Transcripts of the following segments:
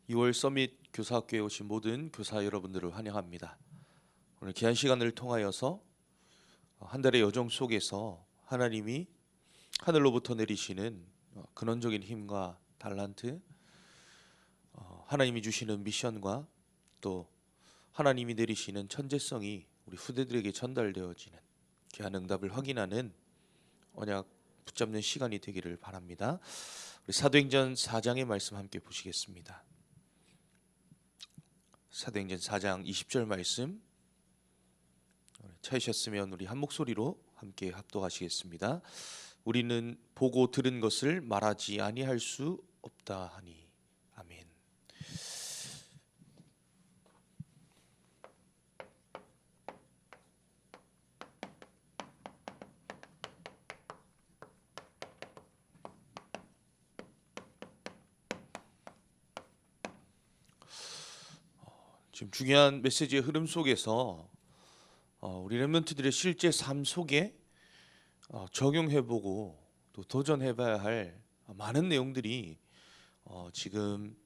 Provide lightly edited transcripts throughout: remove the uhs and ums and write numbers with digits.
2월 서밋 교사학교에 오신 모든 교사 여러분들을 환영합니다. 오늘 귀한 시간을 통하여서 한 달의 여정 속에서 하나님이 하늘로부터 내리시는 근원적인 힘과 달란트, 하나님이 주시는 미션과 또 하나님이 내리시는 천재성이 우리 후대들에게 전달되어지는 귀한 응답을 확인하는 언약 붙잡는 시간이 되기를 바랍니다. 우리 사도행전 4장의 말씀 함께 보시겠습니다. 사도행전 4장 20절 말씀 찾으셨으면 우리 한 목소리로 함께 합독하시겠습니다. 우리는 보고 들은 것을 말하지 아니할 수 없다 하니. 아멘. 지금 중요한 메시지의 흐름 속에서 우리 렘넌트들의 실제 삶 속에 적용해보고 또 도전해봐야 할 많은 내용들이 지금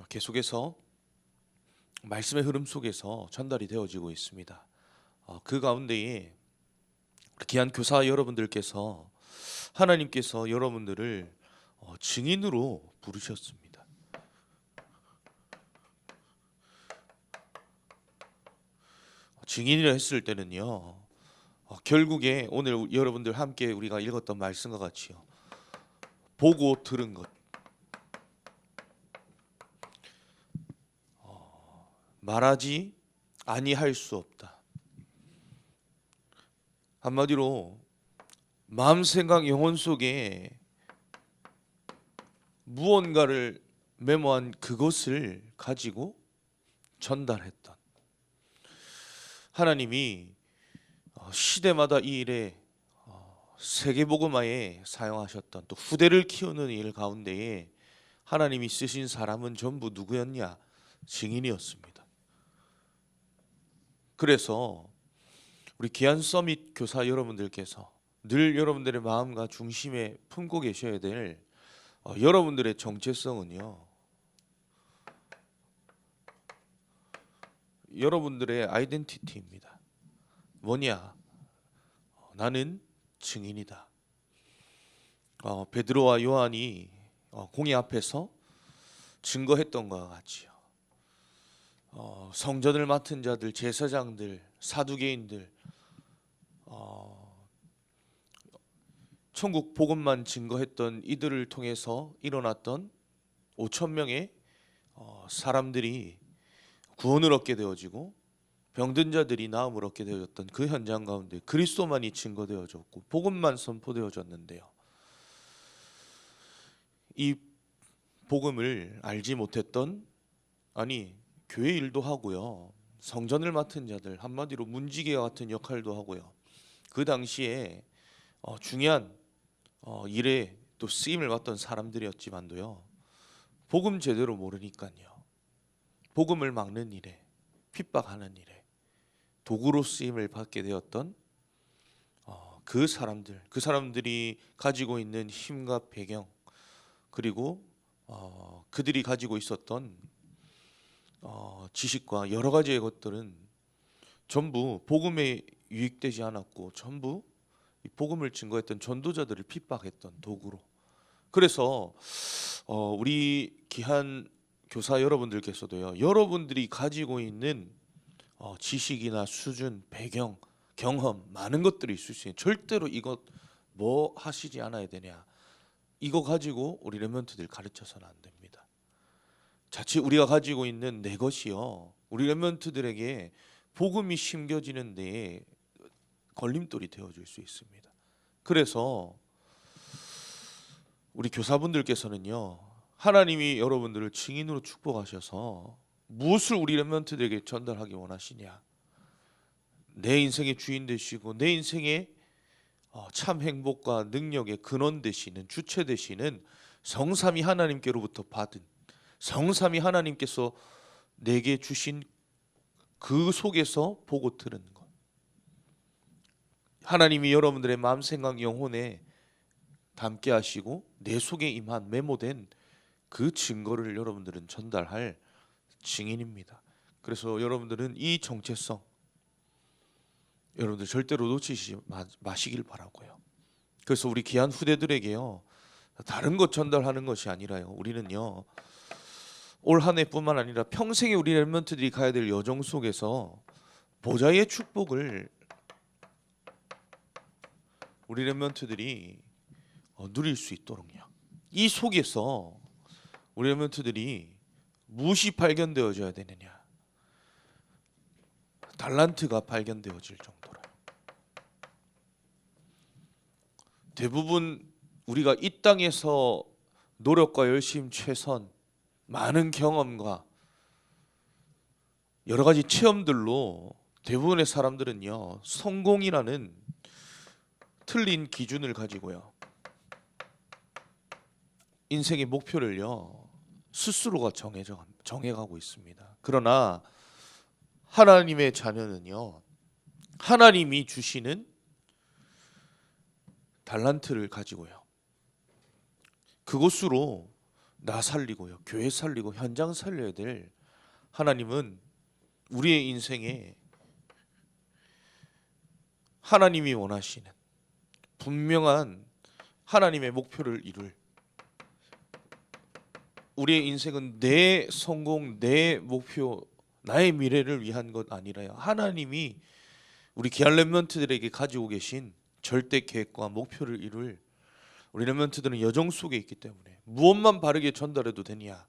계속해서 말씀의 흐름 속에서 전달이 되어지고 있습니다. 그 가운데에 귀한 교사 여러분들께서 하나님께서 여러분들을 증인으로 부르셨습니다. 증인이라 했을 때는요, 결국에 오늘 여러분들 함께 우리가 읽었던 말씀과 같이요, 보고 들은 것, 말하지 아니할 수 없다. 한마디로 마음, 생각, 영혼 속에 무언가를 메모한 그것을 가지고 전달했던 하나님이 시대마다 이 일에 세계복음화에 사용하셨던 또 후대를 키우는 일 가운데에 하나님이 쓰신 사람은 전부 누구였냐? 증인이었습니다. 그래서 우리 귀한 서밋 교사 여러분들께서 늘 여러분들의 마음과 중심에 품고 계셔야 될 여러분들의 정체성은요, 여러분들의 아이덴티티입니다. 뭐냐? 나는 증인이다. 베드로와 요한이 공의 앞에서 증거했던 것과 같이요, 성전을 맡은 자들, 제사장들, 사두개인들, 천국 복음만 증거했던 이들을 통해서 일어났던 5천 명의 사람들이 구원을 얻게 되어지고 병든 자들이 나음을 얻게 되어졌던 그 현장 가운데 그리스도만이 증거되어졌고 복음만 선포되어졌는데요, 이 복음을 알지 못했던, 아니 교회 일도 하고요, 성전을 맡은 자들, 한마디로 문지기와 같은 역할도 하고요, 그 당시에 중요한 일에 또 쓰임을 받던 사람들이었지만도요, 복음 제대로 모르니까요, 복음을 막는 일에, 핍박하는 일에 도구로 쓰임을 받게 되었던 그 사람들이 가지고 있는 힘과 배경, 그리고 그들이 가지고 있었던 지식과 여러 가지의 것들은 전부 복음에 유익되지 않았고 전부 이 복음을 증거했던 전도자들을 핍박했던 도구로. 그래서 우리 귀한 교사 여러분들께서도요, 여러분들이 가지고 있는 지식이나 수준, 배경, 경험, 많은 것들이 있을 수 있는, 절대로 이것 뭐 하시지 않아야 되냐, 이거 가지고 우리 렘넌트들 가르쳐서는 안 됩니다. 자칫 우리가 가지고 있는 내 것이요, 우리 렘넌트들에게 복음이 심겨지는 데에 걸림돌이 되어줄 수 있습니다. 그래서 우리 교사분들께서는요, 하나님이 여러분들을 증인으로 축복하셔서 무엇을 우리 렘넌트들에게 전달하기 원하시냐? 내 인생의 주인 되시고 내 인생의 참 행복과 능력의 근원 되시는, 주체 되시는 성삼위 하나님께로부터 받은, 성삼위 하나님께서 내게 주신 그 속에서 보고 들은 것, 하나님이 여러분들의 마음, 생각, 영혼에 담게 하시고 내 속에 임한 메모된 그 증거를 여러분들은 전달할 증인입니다. 그래서 여러분들은 이 정체성 여러분들 절대로 놓치지 마시길 바라고요. 그래서 우리 귀한 후대들에게요, 다른 것 전달하는 것이 아니라요, 우리는요 올 한 해뿐만 아니라 평생에 우리 렘넌트들이 가야 될 여정 속에서 보좌의 축복을 우리 렘넌트들이 누릴 수 있도록요, 이 속에서 우리 렘넌트들이 무엇이 발견되어져야 되느냐, 달란트가 발견되어질 정도로. 대부분 우리가 이 땅에서 노력과 열심, 최선, 많은 경험과 여러 가지 체험들로 대부분의 사람들은요, 성공이라는 틀린 기준을 가지고요, 인생의 목표를요 스스로가 정해가고 있습니다. 그러나 하나님의 자녀는요, 하나님이 주시는 달란트를 가지고요, 그것으로 나 살리고요, 교회 살리고 현장 살려야 될 하나님은 우리의 인생에 하나님이 원하시는 분명한 하나님의 목표를 이룰, 우리의 인생은 내 성공, 내 목표, 나의 미래를 위한 것 아니라요, 하나님이 우리 귀한 렘넌트들에게 가지고 계신 절대 계획과 목표를 이룰 우리 렘넌트들은 여정 속에 있기 때문에 무엇만 바르게 전달해도 되냐,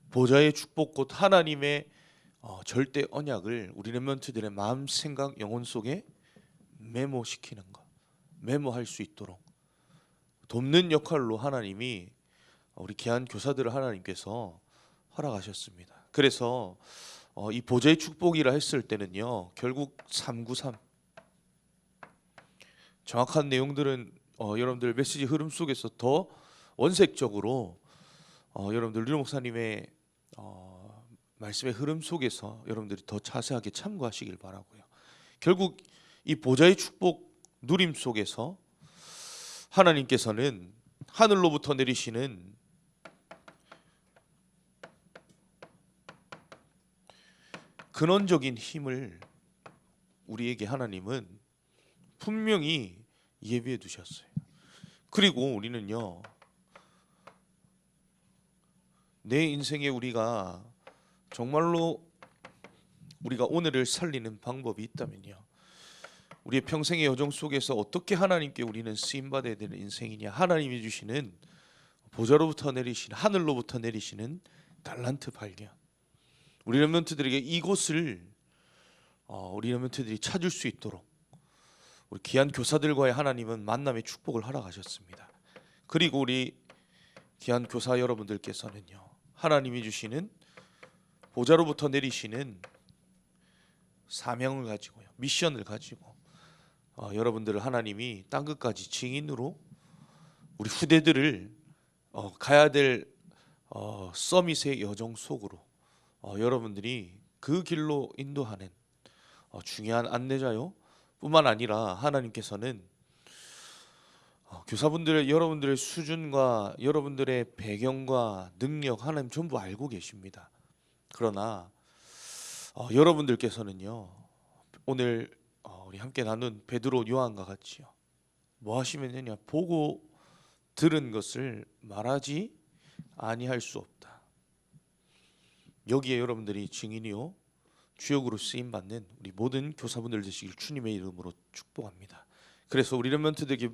보좌의 축복 곧 하나님의 절대 언약을 우리 렘넌트들의 마음, 생각, 영혼 속에 메모시키는 것, 메모할 수 있도록 돕는 역할로 하나님이 우리 귀한 교사들을 하나님께서 허락하셨습니다. 그래서 이 보좌의 축복이라 했을 때는요, 결국 393 정확한 내용들은 여러분들 메시지 흐름 속에서 더 원색적으로 여러분들 류로 목사님의 말씀의 흐름 속에서 여러분들이 더 자세하게 참고하시길 바라고요. 결국 이 보좌의 축복 누림 속에서 하나님께서는 하늘로부터 내리시는 근원적인 힘을 우리에게 하나님은 분명히 예비해 두셨어요. 그리고 우리는요, 내 인생에 우리가 정말로 우리가 오늘을 살리는 방법이 있다면요, 우리의 평생의 여정 속에서 어떻게 하나님께 우리는 쓰임받아야 되는 인생이냐, 하나님이 주시는 보좌로부터 내리시는, 하늘로부터 내리시는 달란트 발견, 우리 렘넌트들에게 이곳을 우리 렘넌트들이 찾을 수 있도록 우리 귀한 교사들과의 하나님은 만남의 축복을 허락하셨습니다. 그리고 우리 귀한 교사 여러분들께서는요, 하나님이 주시는 보좌로부터 내리시는 사명을 가지고요, 미션을 가지고 여러분들을 하나님이 땅끝까지 증인으로 우리 후대들을 가야 될 서밋의 여정 속으로 여러분들이 그 길로 인도하는 중요한 안내자요 뿐만 아니라 하나님께서는 교사분들의 여러분들의 수준과 여러분들의 배경과 능력 하나님 전부 알고 계십니다. 그러나 여러분들께서는요, 오늘 우리 함께 나눈 베드로 요한과 같이요, 뭐 하시면 되냐, 보고 들은 것을 말하지 아니할 수 없다. 여기에 여러분들이 증인이요 주역으로 쓰임 받는 우리 모든 교사분들 되시길 주님의 이름으로 축복합니다. 그래서 우리 렘넌트들에게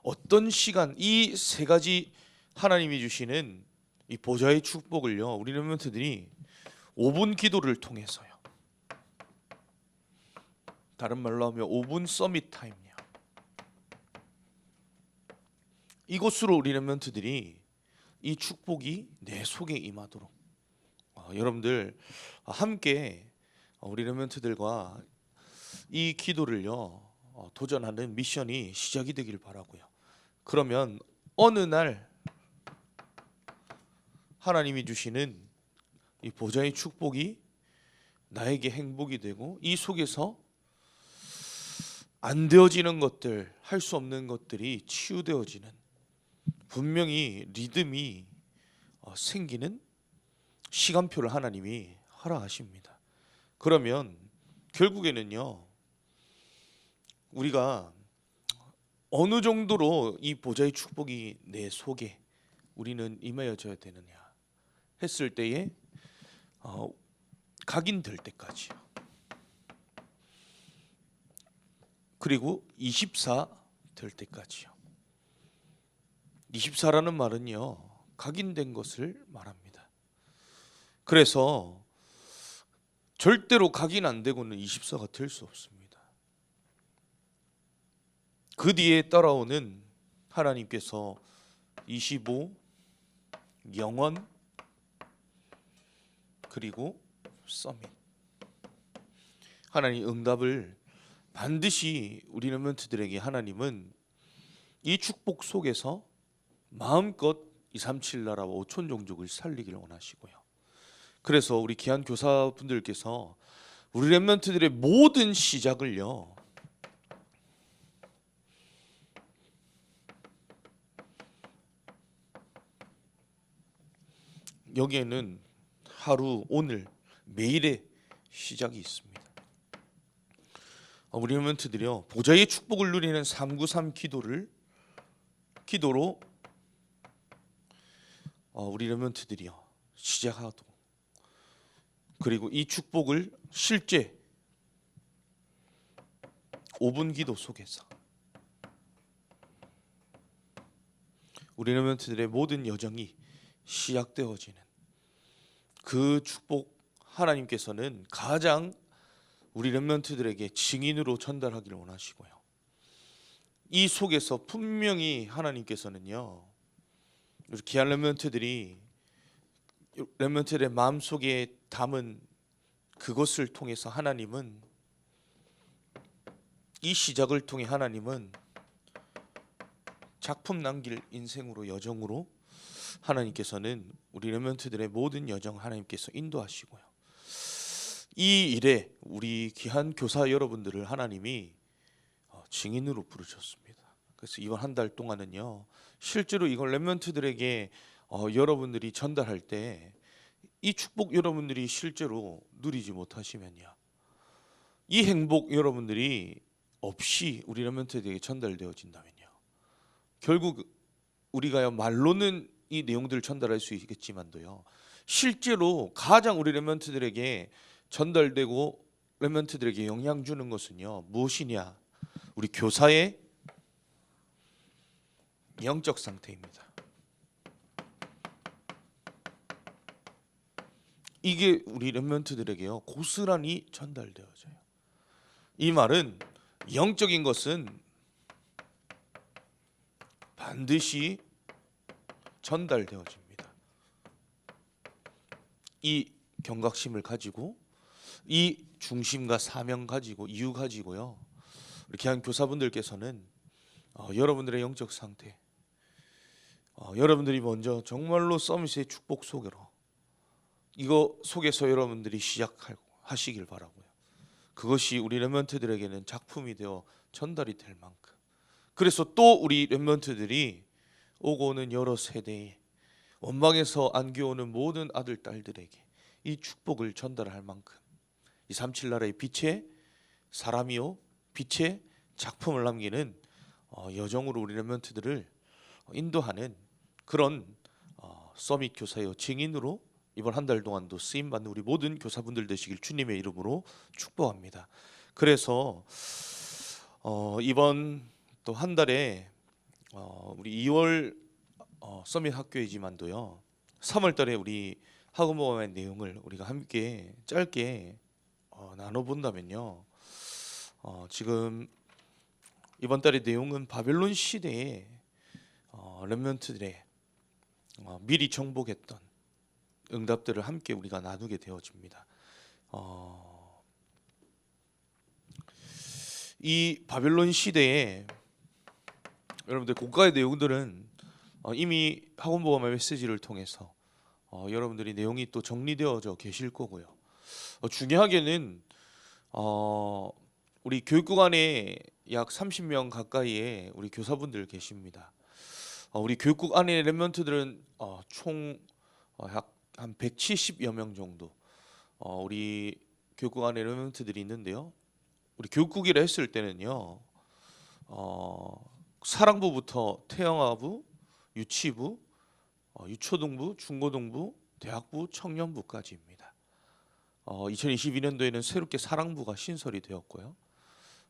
어떤 시간, 이 세 가지 하나님이 주시는 이 보좌의 축복을요, 우리 렘넌트들이 5분 기도를 통해서요, 다른 말로 하면 5분 서밋 타임이요, 이곳으로 우리 렘넌트들이 이 축복이 내 속에 임하도록 여러분들 함께 우리 렘넌트들과 이 기도를요 도전하는 미션이 시작이 되길 바라고요. 그러면 어느 날 하나님이 주시는 이 보좌의 축복이 나에게 행복이 되고, 이 속에서 안 되어지는 것들, 할 수 없는 것들이 치유되어지는, 분명히 리듬이 생기는 시간표를 하나님이 허락하십니다. 그러면 결국에는요, 우리가 어느 정도로 이 보좌의 축복이 내 속에 우리는 임하여져야 되느냐 했을 때에 각인될 때까지요. 그리고 24 될 때까지요. 24라는 말은요, 각인된 것을 말합니다. 그래서 절대로 각인 안 되고는 24가 될 수 없습니다. 그 뒤에 따라오는 하나님께서 25, 영원, 그리고 서밋. 하나님 응답을 반드시 우리 렘넌트들에게 하나님은 이 축복 속에서 마음껏 237 나라와 5천 종족을 살리기를 원하시고요. 그래서 우리 귀한 교사분들께서 우리 렘넌트들의 모든 시작을요, 여기에는 하루, 오늘, 매일의 시작이 있습니다. 우리 렘넌트들이요, 보좌의 축복을 누리는 393 기도로 우리 렘넌트들이요 시작하고, 그리고 이 축복을 실제 5분 기도 속에서 우리 렘넌트들의 모든 여정이 시작되어지는 그 축복, 하나님께서는 가장 우리 렘넌트들에게 증인으로 전달하기를 원하시고요. 이 속에서 분명히 하나님께서는요, 우리 귀한 렘넌트들이 렘넌트들의 마음속에 담은 그것을 통해서 하나님은, 이 시작을 통해 하나님은 작품 남길 인생으로, 여정으로 하나님께서는 우리 렘넌트들의 모든 여정 하나님께서 인도하시고요. 이 일에 우리 귀한 교사 여러분들을 하나님이 증인으로 부르셨습니다. 그래서 이번 한 달 동안은요, 실제로 이걸 렘넌트들에게 여러분들이 전달할 때 이 축복 여러분들이 실제로 누리지 못하시면요, 이 행복 여러분들이 없이 우리 렘넌트들에게 전달되어진다면요, 결국 우리가요 말로는 이 내용들을 전달할 수 있겠지만도요, 실제로 가장 우리 렘넌트들에게 전달되고 렘넌트들에게 영향 주는 것은요 무엇이냐, 우리 교사의 영적 상태입니다. 이게 우리 렘넌트들에게요 고스란히 전달되어져요. 이 말은 영적인 것은 반드시 전달되어집니다. 이 경각심을 가지고, 이 중심과 사명 가지고, 이유 가지고요, 우리 귀한 교사분들께서는 여러분들의 영적 상태, 여러분들이 먼저 정말로 서밋의 축복 속으로, 이거 속에서 여러분들이 시작하시길 바라고요. 그것이 우리 렘넌트들에게는 작품이 되어 전달이 될 만큼, 그래서 또 우리 렘넌트들이 오고 오는 여러 세대에 원망에서 안겨오는 모든 아들 딸들에게 이 축복을 전달할 만큼, 이 37 나라의 빛의 사람이요 빛의 작품을 남기는 여정으로 우리 렘넌트들을 인도하는 그런 서밋 교사요 증인으로 이번 한 달 동안도 쓰임 받는 우리 모든 교사분들 되시길 주님의 이름으로 축복합니다. 그래서 이번 또 한 달에 우리 2월 서밋 학교이지만도요, 3월 달에 우리 학원 모험의 내용을 우리가 함께 짧게 나눠본다면요, 지금 이번 달의 내용은 바벨론 시대에 렘넌트들의 미리 정복했던 응답들을 함께 우리가 나누게 되어집니다. 이 바벨론 시대에 여러분들 고가의 내용들은 이미 학원보험의 메시지를 통해서 여러분들이 내용이 또 정리되어져 계실 거고요. 중요하게는 우리 교육국 안에 약 30명 가까이의 우리 교사분들 계십니다. 우리 교육국 안에 렘넌트들은 총 약 한 170여 명 정도 우리 교육국 안에 렘넌트들이 있는데요. 우리 교육국이라 했을 때는요, 사랑부부터 태영아부, 유치부, 유초등부, 중고등부, 대학부, 청년부까지입니다. 2022년도에는 새롭게 사랑부가 신설이 되었고요.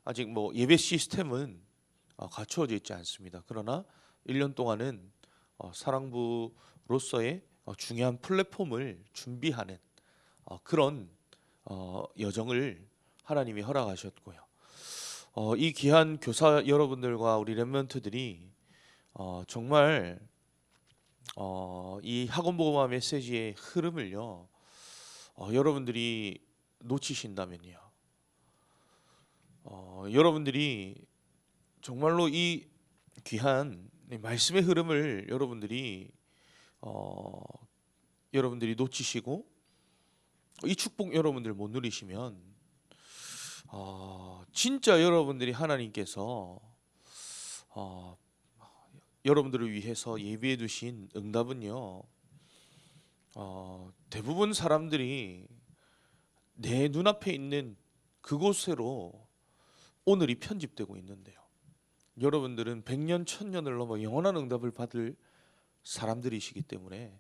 아직 뭐 예배 시스템은 갖추어져 있지 않습니다. 그러나 1년 동안은 사랑부로서의 중요한 플랫폼을 준비하는 그런 여정을 하나님이 허락하셨고요. 이 귀한 교사 여러분들과 우리 렘넌트들이 정말 이 학원보고마 메시지의 흐름을요, 여러분들이 놓치신다면요, 여러분들이 정말로 이 귀한 말씀의 흐름을 여러분들이 놓치시고 이 축복 여러분들 못 누리시면 진짜 여러분들이 하나님께서 여러분들을 위해서 예비해 두신 응답은요, 대부분 사람들이 내 눈앞에 있는 그곳으로 오늘이 편집되고 있는데요. 여러분들은 100년, 1000년을 넘어 영원한 응답을 받을 사람들이시기 때문에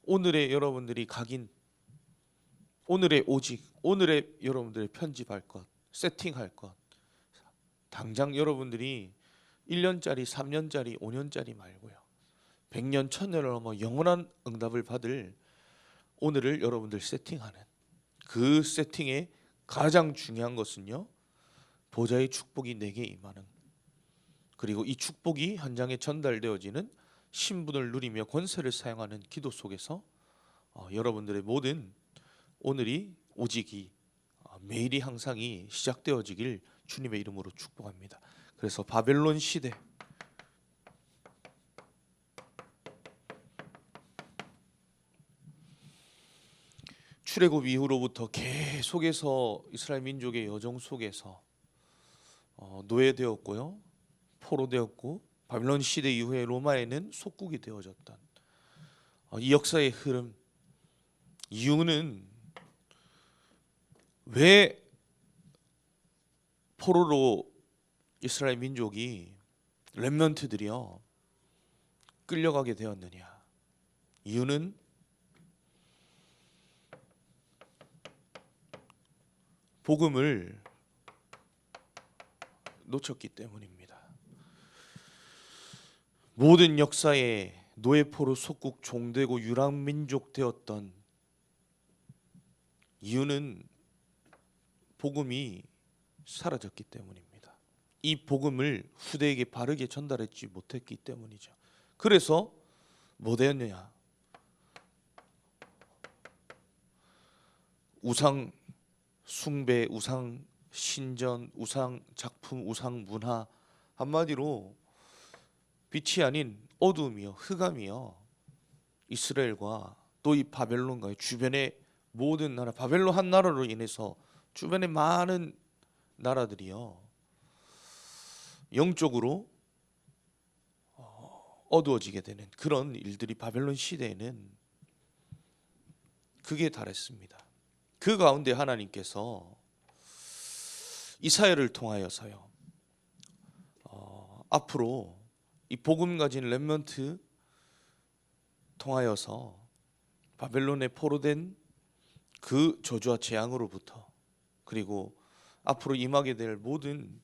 오늘의 여러분들이 각인, 오늘의 오직, 오늘의 여러분들의 편집할 것, 세팅할 것, 당장 여러분들이 1년짜리, 3년짜리, 5년짜리 말고요, 100년, 1000년을 넘어 영원한 응답을 받을 오늘을 여러분들 세팅하는 그 세팅의 가장 중요한 것은요, 보좌의 축복이 내게 임하는, 그리고 이 축복이 현장에 전달되어지는 신분을 누리며 권세를 사용하는 기도 속에서 여러분들의 모든 오늘이, 오직이, 매일이, 항상이 시작되어지길 주님의 이름으로 축복합니다. 그래서 바벨론 시대, 출애굽 이후로부터 계속해서 이스라엘 민족의 여정 속에서 노예되었고요, 포로되었고, 바빌론 시대 이후에 로마에는 속국이 되어졌던 이 역사의 흐름, 이유는 왜 포로로 이스라엘 민족이, 렘넌트들이요, 끌려가게 되었느냐? 이유는 복음을 놓쳤기 때문입니다. 모든 역사에 노예포로 속국 종되고 유랑민족 되었던 이유는 복음이 사라졌기 때문입니다. 이 복음을 후대에게 바르게 전달하지 못했기 때문이죠. 그래서 뭐 되었느냐? 우상 숭배, 우상 신전, 우상 작품, 우상 문화, 한마디로 빛이 아닌 어두움이요, 흑암이요, 이스라엘과 또 이 바벨론과의 주변의 모든 나라, 바벨론 한 나라로 인해서 주변의 많은 나라들이요, 영적으로 어두워지게 되는 그런 일들이 바벨론 시대에는 극에 달했습니다. 그 가운데 하나님께서 이사야를 통하여서요, 앞으로 이 복음 가진 렘넌트 통하여서 바벨론에 포로된 그 저주와 재앙으로부터, 그리고 앞으로 임하게 될 모든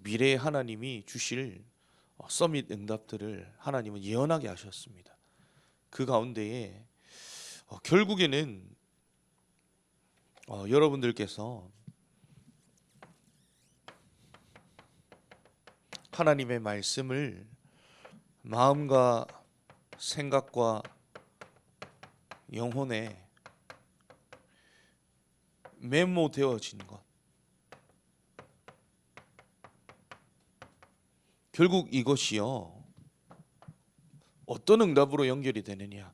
미래의 하나님이 주실 서밋 응답들을 하나님은 예언하게 하셨습니다. 그 가운데에 결국에는 여러분들께서 하나님의 말씀을 마음과 생각과 영혼에 메모되어진 것, 결국 이것이요, 어떤 응답으로 연결이 되느냐?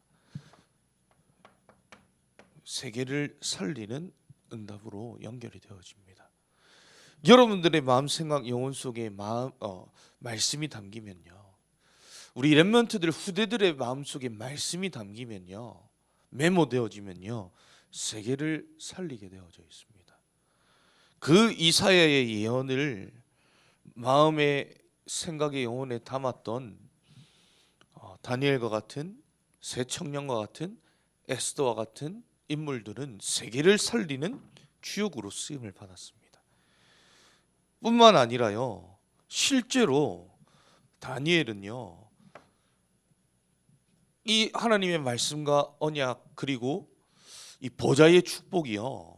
세계를 살리는 응답으로 연결이 되어집니다. 여러분들의 마음, 생각, 영혼 속에 말씀이 담기면요, 우리 렘넌트들 후대들의 마음 속에 말씀이 담기면요, 메모되어지면요 세계를 살리게 되어져 있습니다. 그 이사야의 예언을 마음의 생각의 영혼에 담았던 다니엘과 같은 새 청년과 같은 에스더와 같은 인물들은 세계를 살리는 주역으로 쓰임을 받았습니다. 뿐만 아니라요 실제로 다니엘은요 이 하나님의 말씀과 언약 그리고 이 보좌의 축복이요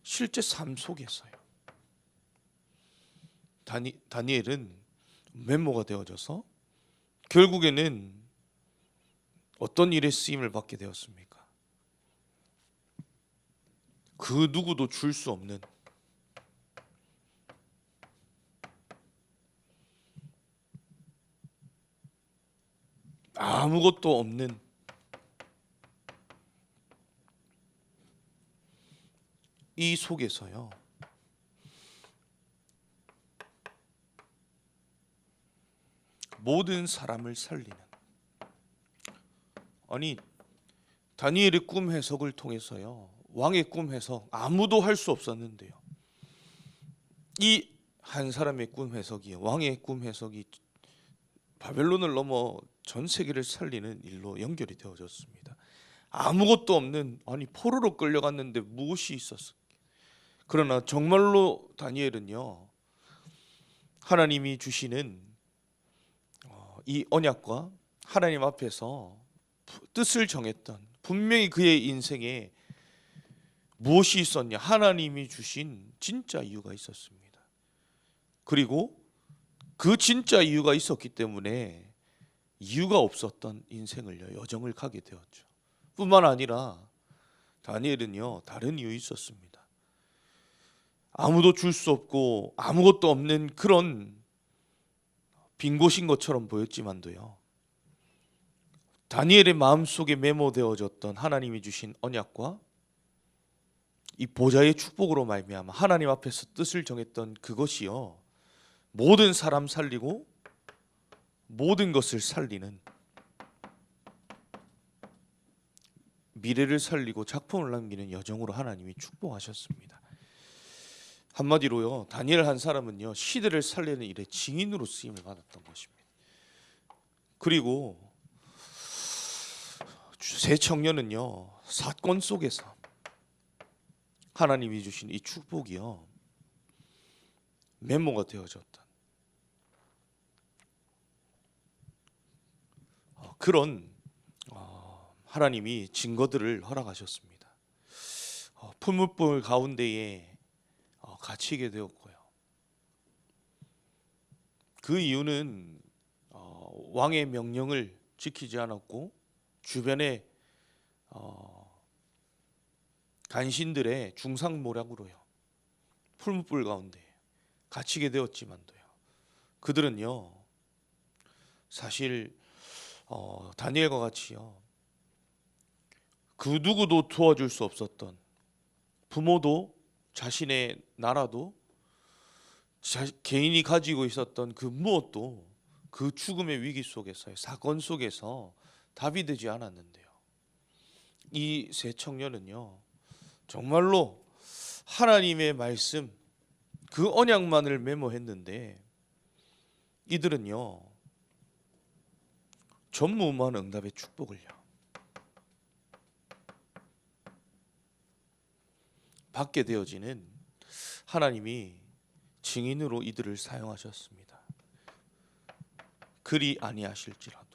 실제 삶 속에서요 다니엘은 메모가 되어져서 결국에는 어떤 일에 쓰임을 받게 되었습니까? 그 누구도 줄 수 없는 아무것도 없는 이 속에서요 모든 사람을 살리는 아니 다니엘의 꿈 해석을 통해서요 왕의 꿈 해석 아무도 할 수 없었는데요 이 한 사람의 꿈 해석이 왕의 꿈 해석이 바벨론을 넘어 전 세계를 살리는 일로 연결이 되어졌습니다. 아무것도 없는 아니 포로로 끌려갔는데 무엇이 있었어? 그러나 정말로 다니엘은요 하나님이 주시는 이 언약과 하나님 앞에서 뜻을 정했던 분명히 그의 인생에 무엇이 있었냐 하나님이 주신 진짜 이유가 있었습니다. 그리고 그 진짜 이유가 있었기 때문에 이유가 없었던 인생을 여정을 가게 되었죠. 뿐만 아니라 다니엘은요 다른 이유 있었습니다. 아무도 줄 수 없고 아무것도 없는 그런 빈 곳인 것처럼 보였지만도요 다니엘의 마음속에 메모되어졌던 하나님이 주신 언약과 이 보좌의 축복으로 말미암아 하나님 앞에서 뜻을 정했던 그것이요 모든 사람 살리고 모든 것을 살리는 미래를 살리고 작품을 남기는 여정으로 하나님이 축복하셨습니다. 한마디로요 다니엘 한 사람은요 시대를 살리는 일에 증인으로 쓰임을 받았던 것입니다. 그리고 새 청년은요 사건 속에서 하나님이 주신 이 축복이요 메모가 되어졌던 그런 하나님이 증거들을 허락하셨습니다. 풀무불 가운데에 갇히게 되었고요. 그 이유는 왕의 명령을 지키지 않았고 주변의 간신들의 중상모략으로요 풀무불 가운데 갇히게 되었지만도요 그들은요 사실 다니엘과 같이요 그 누구도 도와줄 수 없었던 부모도 자신의 나라도 개인이 가지고 있었던 그 무엇도 그 죽음의 위기 속에서의 사건 속에서 답이 되지 않았는데요 이 세 청년은요 정말로 하나님의 말씀 그 언약만을 메모했는데 이들은요 전무후무한 응답의 축복을요 받게 되어지는 하나님이 증인으로 이들을 사용하셨습니다. 그리 아니하실지라도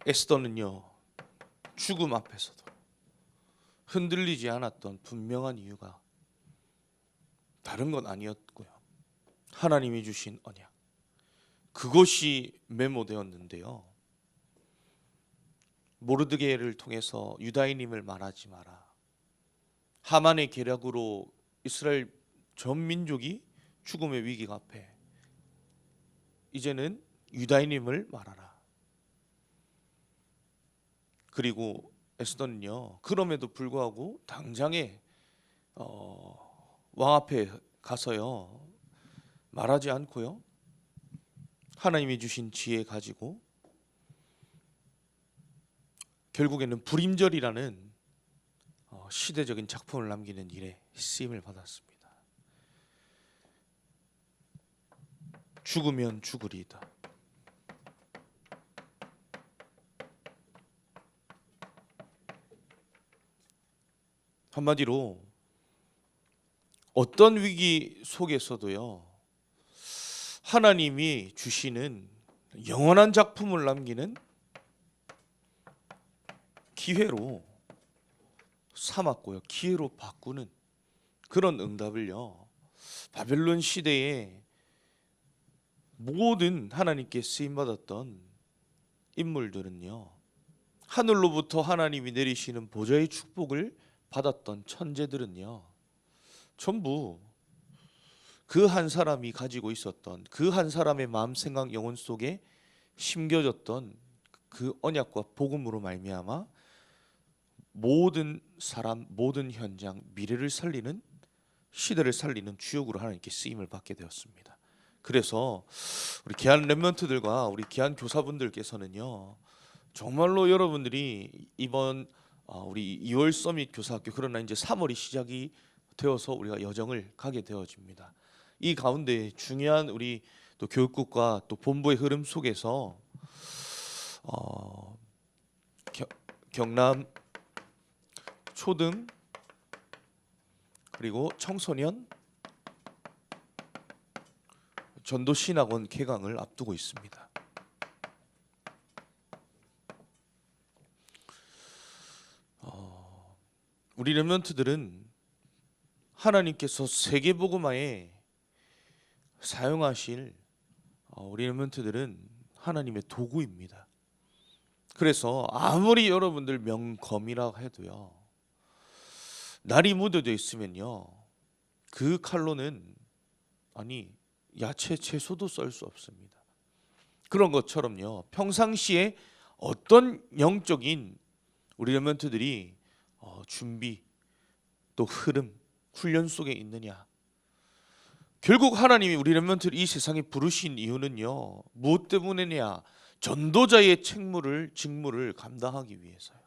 에스더는요 죽음 앞에서도 흔들리지 않았던 분명한 이유가 다른 건 아니었고요 하나님이 주신 언약 그것이 메모되었는데요 모르드게를 통해서 유다인임을 말하지 마라 하만의 계략으로 이스라엘 전 민족이 죽음의 위기가 앞에 이제는 유다인임을 말하라. 그리고 에스더는요 그럼에도 불구하고 당장에 왕 앞에 가서요 말하지 않고요 하나님이 주신 지혜 가지고 결국에는 불임절이라는 시대적인 작품을 남기는 일에 쓰임을 받았습니다. 죽으면 죽으리이다. 한마디로 어떤 위기 속에서도요, 하나님이 주시는 영원한 작품을 남기는 기회로 삼았고요, 기회로 바꾸는 그런 응답을요, 바벨론 시대에 모든 하나님께 쓰임받았던 인물들은요, 하늘로부터 하나님이 내리시는 보좌의 축복을 받았던 천재들은요, 전부 그 한 사람이 가지고 있었던 그 한 사람의 마음 생각 영혼 속에 심겨졌던 그 언약과 복음으로 말미암아 모든 사람, 모든 현장, 미래를 살리는, 시대를 살리는 주역으로 하나님께 쓰임을 받게 되었습니다. 그래서 우리 귀한 렘넌트들과 우리 귀한 교사분들께서는요, 정말로 여러분들이 이번 우리 2월 서밋 교사학교, 그러나 이제 3월이 시작이 되어서 우리가 여정을 가게 되어집니다. 이 가운데 중요한 우리 또 교육국과 또 본부의 흐름 속에서 경남 초등 그리고 청소년 전도신학원 개강을 앞두고 있습니다. 우리 렘넌트들은 하나님께서 세계복음화에 사용하실 우리 렘넌트들은 하나님의 도구입니다. 그래서 아무리 여러분들 명검이라고 해도요, 날이 묻어져 있으면요, 그 칼로는 야채 채소도 썰 수 없습니다. 그런 것처럼요, 평상시에 어떤 영적인 우리 렘넌트들이 준비 또 흐름 훈련 속에 있느냐, 결국 하나님이 우리 렘넌트를 이 세상에 부르신 이유는요, 무엇 때문이냐, 전도자의 직무를 감당하기 위해서요.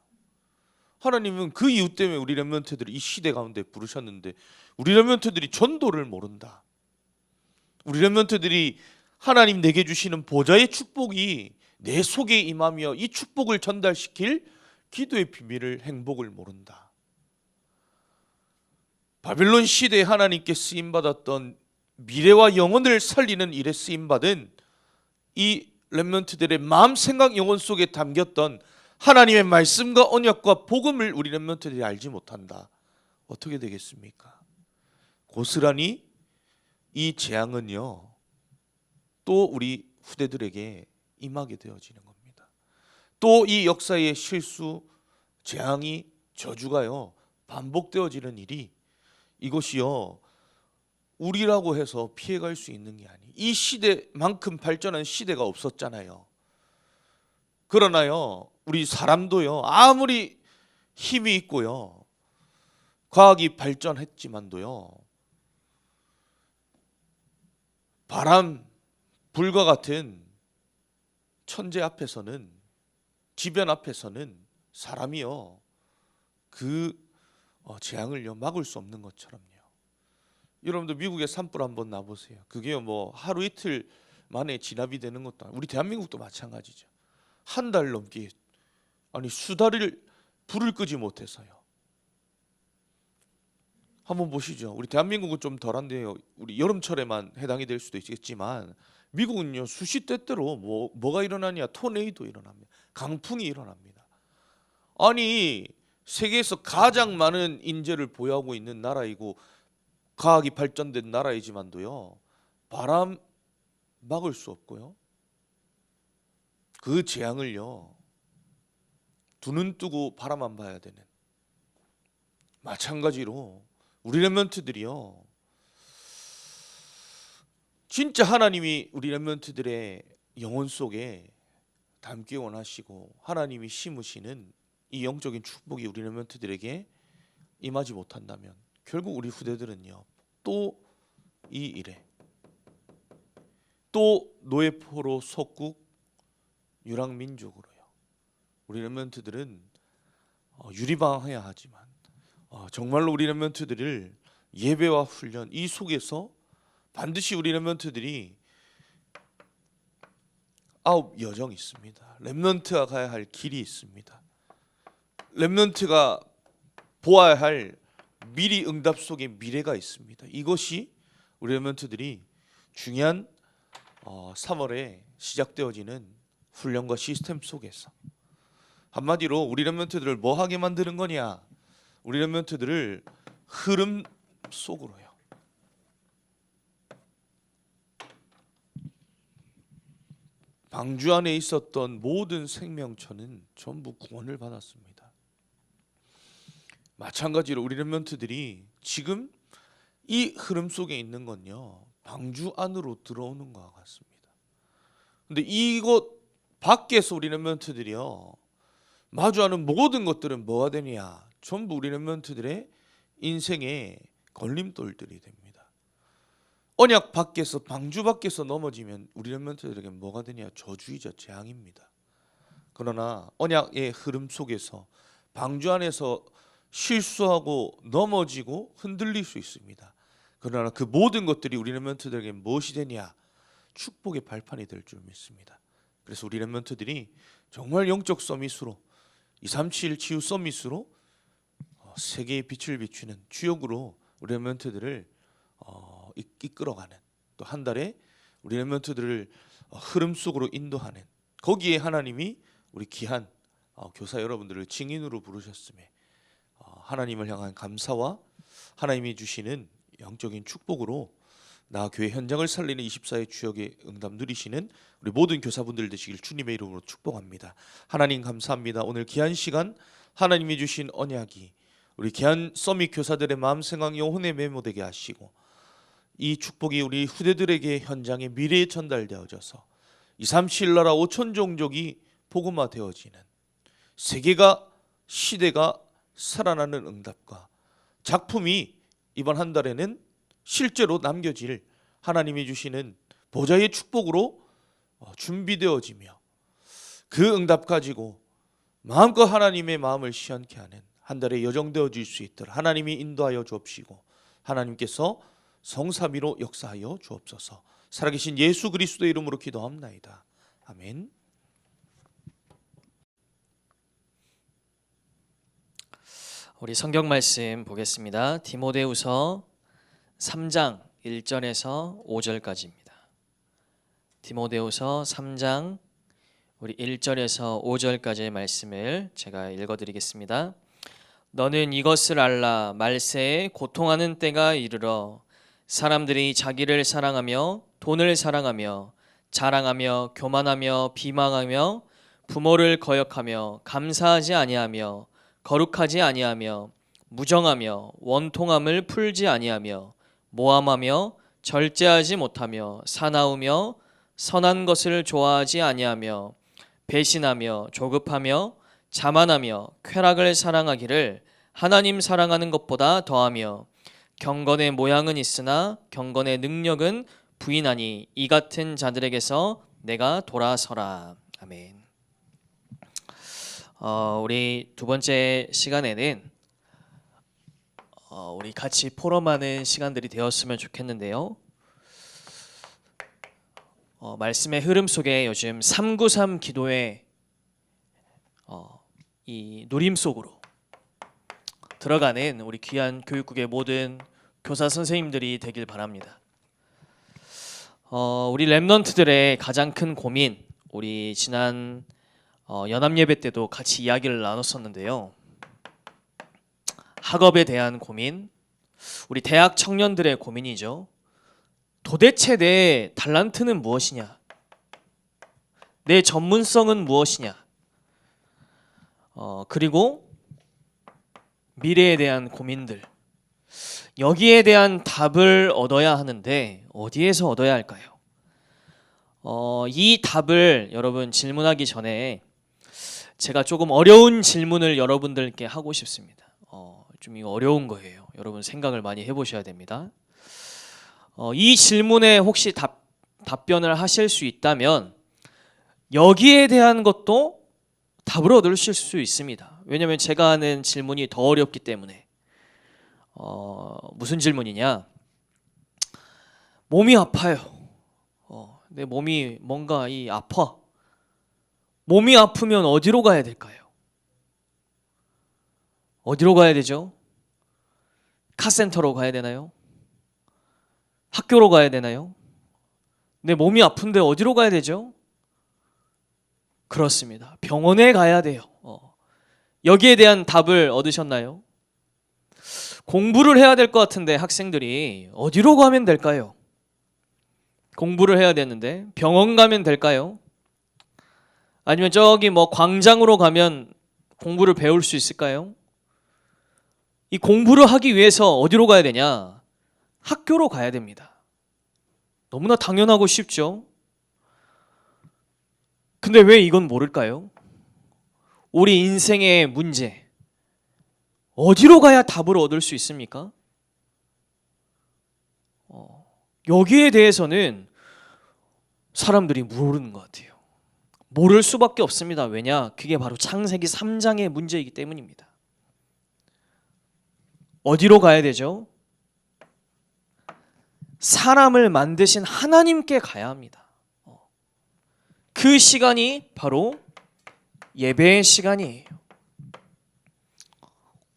하나님은 그 이유 때문에 우리 렘넌트들을 이 시대 가운데 부르셨는데, 우리 렘넌트들이 전도를 모른다, 우리 렘넌트들이 하나님 내게 주시는 보좌의 축복이 내 속에 임하며 이 축복을 전달시킬 기도의 비밀을, 행복을 모른다. 바벨론 시대에 하나님께 쓰임받았던 미래와 영혼을 살리는 일에 쓰임받은 이 렘넌트들의 마음 생각 영혼 속에 담겼던 하나님의 말씀과 언약과 복음을 우리 렘넌트들이 알지 못한다. 어떻게 되겠습니까? 고스란히 이 재앙은요, 또 우리 후대들에게 임하게 되어지는 겁니다. 또 이 역사의 실수, 재앙이, 저주가요, 반복되어지는 일이, 이것이요, 우리라고 해서 피해갈 수 있는 게 아니에요. 이 시대만큼 발전한 시대가 없었잖아요. 그러나요, 우리 사람도요, 아무리 힘이 있고요, 과학이 발전했지만도요, 바람, 불과 같은 천재 앞에서는, 지변 앞에서는 사람이요, 그 재앙을요 막을 수 없는 것처럼요. 여러분들 미국의 산불 한번 나보세요. 그게요 뭐 하루 이틀 만에 진압이 되는 것도 아니고, 우리 대한민국도 마찬가지죠. 한 달 넘게, 수달을 불을 끄지 못해서요. 한번 보시죠. 우리 대한민국은 좀 덜한데요, 우리 여름철에만 해당이 될 수도 있겠지만, 미국은요 수시때때로 뭐가 일어나냐, 토네이도 일어납니다. 강풍이 일어납니다. 세계에서 가장 많은 인재를 보유하고 있는 나라이고 과학이 발전된 나라이지만도요, 바람 막을 수 없고요, 그 재앙을요 두 눈 뜨고 바라만 봐야 되는, 마찬가지로 우리 렘넌트들이요, 진짜 하나님이 우리 렘넌트들의 영혼 속에 담기 원하시고 하나님이 심으시는 이 영적인 축복이 우리 렘넌트들에게 임하지 못한다면, 결국 우리 후대들은요 또 이 일에 또 노예포로 속국 유랑민족으로요. 우리 렘넌트들은 유리방해야 하지만 정말로 우리 렘넌트들을 예배와 훈련 이 속에서 반드시 우리 렘넌트들이 9 여정이 있습니다. 렘넌트가 가야 할 길이 있습니다. 렘넌트가 보아야 할 미리 응답 속에 미래가 있습니다. 이것이 우리 렘넌트들이 중요한 3월에 시작되어지는 훈련과 시스템 속에서 한마디로 우리 렘넌트들을 뭐 하게 만드는 거냐? 우리 렘넌트들을 흐름 속으로요. 방주 안에 있었던 모든 생명체는 전부 구원을 받았습니다. 마찬가지로 우리 렘넌트들이 지금 이 흐름 속에 있는 건요, 방주 안으로 들어오는 것과 같습니다. 근데 이곳 밖에서 우리 렘넌트들이요 마주하는 모든 것들은 뭐가 되냐? 전부 우리 렘넌트들의 인생의 걸림돌들이 됩니다. 언약 밖에서, 방주 밖에서 넘어지면 우리 렘넌트들에게 뭐가 되냐? 저주이자 재앙입니다. 그러나 언약의 흐름 속에서 방주 안에서 실수하고 넘어지고 흔들릴 수 있습니다. 그러나 그 모든 것들이 우리 렘넌트들에게 무엇이 되냐? 축복의 발판이 될 줄 믿습니다. 그래서 우리 렘넌트들이 정말 영적 서밋으로 237 치유 서밋으로 세계의 빛을 비추는 주역으로 우리 렘넌트들을 이끌어가는, 또 한 달에 우리 렘넌트들을 흐름 속으로 인도하는, 거기에 하나님이 우리 귀한 교사 여러분들을 증인으로 부르셨음에 하나님을 향한 감사와 하나님이 주시는 영적인 축복으로 나 교회 현장을 살리는 24의 주역의 응답 누리시는 우리 모든 교사분들 되시길 주님의 이름으로 축복합니다. 하나님 감사합니다. 오늘 귀한 시간 하나님이 주신 언약이 우리 귀한 서밋 교사들의 마음 생각 영혼에 메모되게 하시고, 이 축복이 우리 후대들에게 현장의 미래에 전달되어져서 237 나라 5천 종족이 복음화 되어지는, 세계가 시대가 살아나는 응답과 작품이 이번 한 달에는 실제로 남겨질 하나님이 주시는 보좌의 축복으로 준비되어지며, 그 응답 가지고 마음껏 하나님의 마음을 시원케 하는 한 달에 여정되어질 수 있도록 하나님이 인도하여 주옵시고, 하나님께서 성삼위로 역사하여 주옵소서. 살아계신 예수 그리스도의 이름으로 기도합나이다. 아멘. 우리 성경 말씀 보겠습니다. 디모데후서 3장 1절에서 5절까지입니다. 디모데후서 3장 우리 1절에서 5절까지의 말씀을 제가 읽어드리겠습니다. 너는 이것을 알라. 말세에 고통하는 때가 이르러 사람들이 자기를 사랑하며 돈을 사랑하며 자랑하며 교만하며 비방하며 부모를 거역하며 감사하지 아니하며 거룩하지 아니하며 무정하며 원통함을 풀지 아니하며 모함하며 절제하지 못하며 사나우며 선한 것을 좋아하지 아니하며 배신하며 조급하며 자만하며 쾌락을 사랑하기를 하나님 사랑하는 것보다 더하며 경건의 모양은 있으나 경건의 능력은 부인하니 이 같은 자들에게서 내가 돌아서라. 아멘. 우리 두 번째 시간에는 우리 같이 포럼하는 시간들이 되었으면 좋겠는데요. 말씀의 흐름 속에 요즘 393 기도의 이 누림 속으로 들어가는 우리 귀한 교육국의 모든 교사 선생님들이 되길 바랍니다. 우리 렘넌트들의 가장 큰 고민, 우리 지난 연합예배 때도 같이 이야기를 나눴었는데요. 학업에 대한 고민, 우리 대학 청년들의 고민이죠. 도대체 내 달란트는 무엇이냐? 내 전문성은 무엇이냐? 그리고 미래에 대한 고민들, 여기에 대한 답을 얻어야 하는데 어디에서 얻어야 할까요? 이 답을 여러분 질문하기 전에 제가 조금 어려운 질문을 여러분들께 하고 싶습니다. 좀 이거 어려운 거예요. 여러분 생각을 많이 해보셔야 됩니다. 이 질문에 혹시 답변을 하실 수 있다면 여기에 대한 것도 답을 얻으실 수 있습니다. 왜냐하면 제가 하는 질문이 더 어렵기 때문에. 무슨 질문이냐? 몸이 아파요. 내 몸이 뭔가 아파. 몸이 아프면 어디로 가야 될까요? 어디로 가야 되죠? 카센터로 가야 되나요? 학교로 가야 되나요? 내 몸이 아픈데 어디로 가야 되죠? 그렇습니다. 병원에 가야 돼요. 여기에 대한 답을 얻으셨나요? 공부를 해야 될 것 같은데 학생들이 어디로 가면 될까요? 공부를 해야 되는데 병원 가면 될까요? 아니면 저기 광장으로 가면 공부를 배울 수 있을까요? 이 공부를 하기 위해서 어디로 가야 되냐? 학교로 가야 됩니다. 너무나 당연하고 쉽죠? 근데 왜 이건 모를까요? 우리 인생의 문제, 어디로 가야 답을 얻을 수 있습니까? 여기에 대해서는 사람들이 모르는 것 같아요. 모를 수밖에 없습니다. 왜냐? 그게 바로 창세기 3장의 문제이기 때문입니다. 어디로 가야 되죠? 사람을 만드신 하나님께 가야 합니다. 그 시간이 바로 예배의 시간이에요.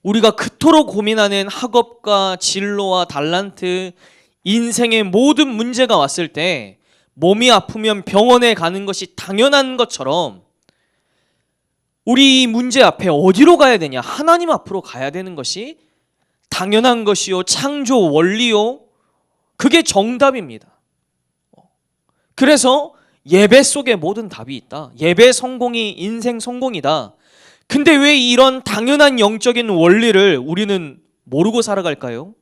우리가 그토록 고민하는 학업과 진로와 달란트, 인생의 모든 문제가 왔을 때 몸이 아프면 병원에 가는 것이 당연한 것처럼 우리 이 문제 앞에 어디로 가야 되냐? 하나님 앞으로 가야 되는 것이 당연한 것이요, 창조 원리요, 그게 정답입니다. 그래서 예배 속에 모든 답이 있다. 예배 성공이 인생 성공이다. 근데 왜 이런 당연한 영적인 원리를 우리는 모르고 살아갈까요?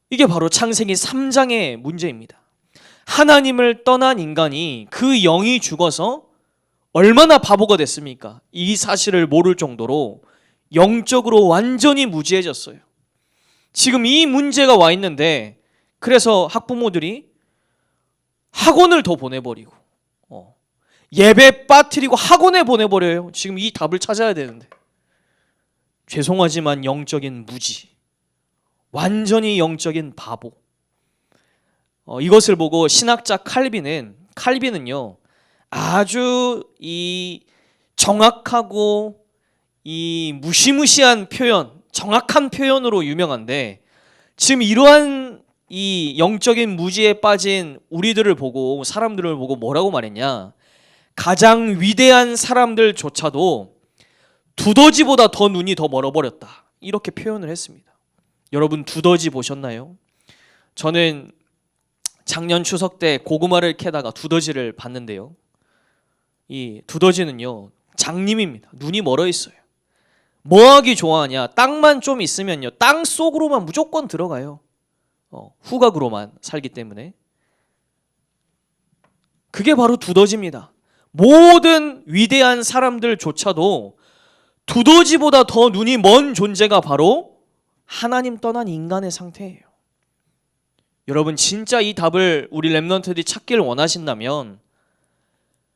이게 바로 창세기 3장의 문제입니다. 하나님을 떠난 인간이 그 영이 죽어서 얼마나 바보가 됐습니까? 이 사실을 모를 정도로 영적으로 완전히 무지해졌어요. 지금 이 문제가 와 있는데 그래서 학부모들이 학원을 더 보내버리고 예배 빠뜨리고 학원에 보내버려요. 지금 이 답을 찾아야 되는데. 죄송하지만 영적인 무지, 완전히 영적인 바보. 이것을 보고 신학자 칼빈은요 아주 이 정확하고 이 무시무시한 표현, 정확한 표현으로 유명한데, 지금 이러한 이 영적인 무지에 빠진 우리들을 보고, 사람들을 보고 뭐라고 말했냐? 가장 위대한 사람들조차도 두더지보다 더 눈이 더 멀어버렸다, 이렇게 표현을 했습니다. 여러분 두더지 보셨나요? 저는 작년 추석 때 고구마를 캐다가 두더지를 봤는데요, 이 두더지는요 장님입니다. 눈이 멀어 있어요. 뭐하기 좋아하냐? 땅만 좀 있으면요 땅 속으로만 무조건 들어가요. 후각으로만 살기 때문에. 그게 바로 두더지입니다. 모든 위대한 사람들조차도 두더지보다 더 눈이 먼 존재가 바로 하나님 떠난 인간의 상태예요. 여러분 진짜 이 답을 우리 렘넌트들이 찾기를 원하신다면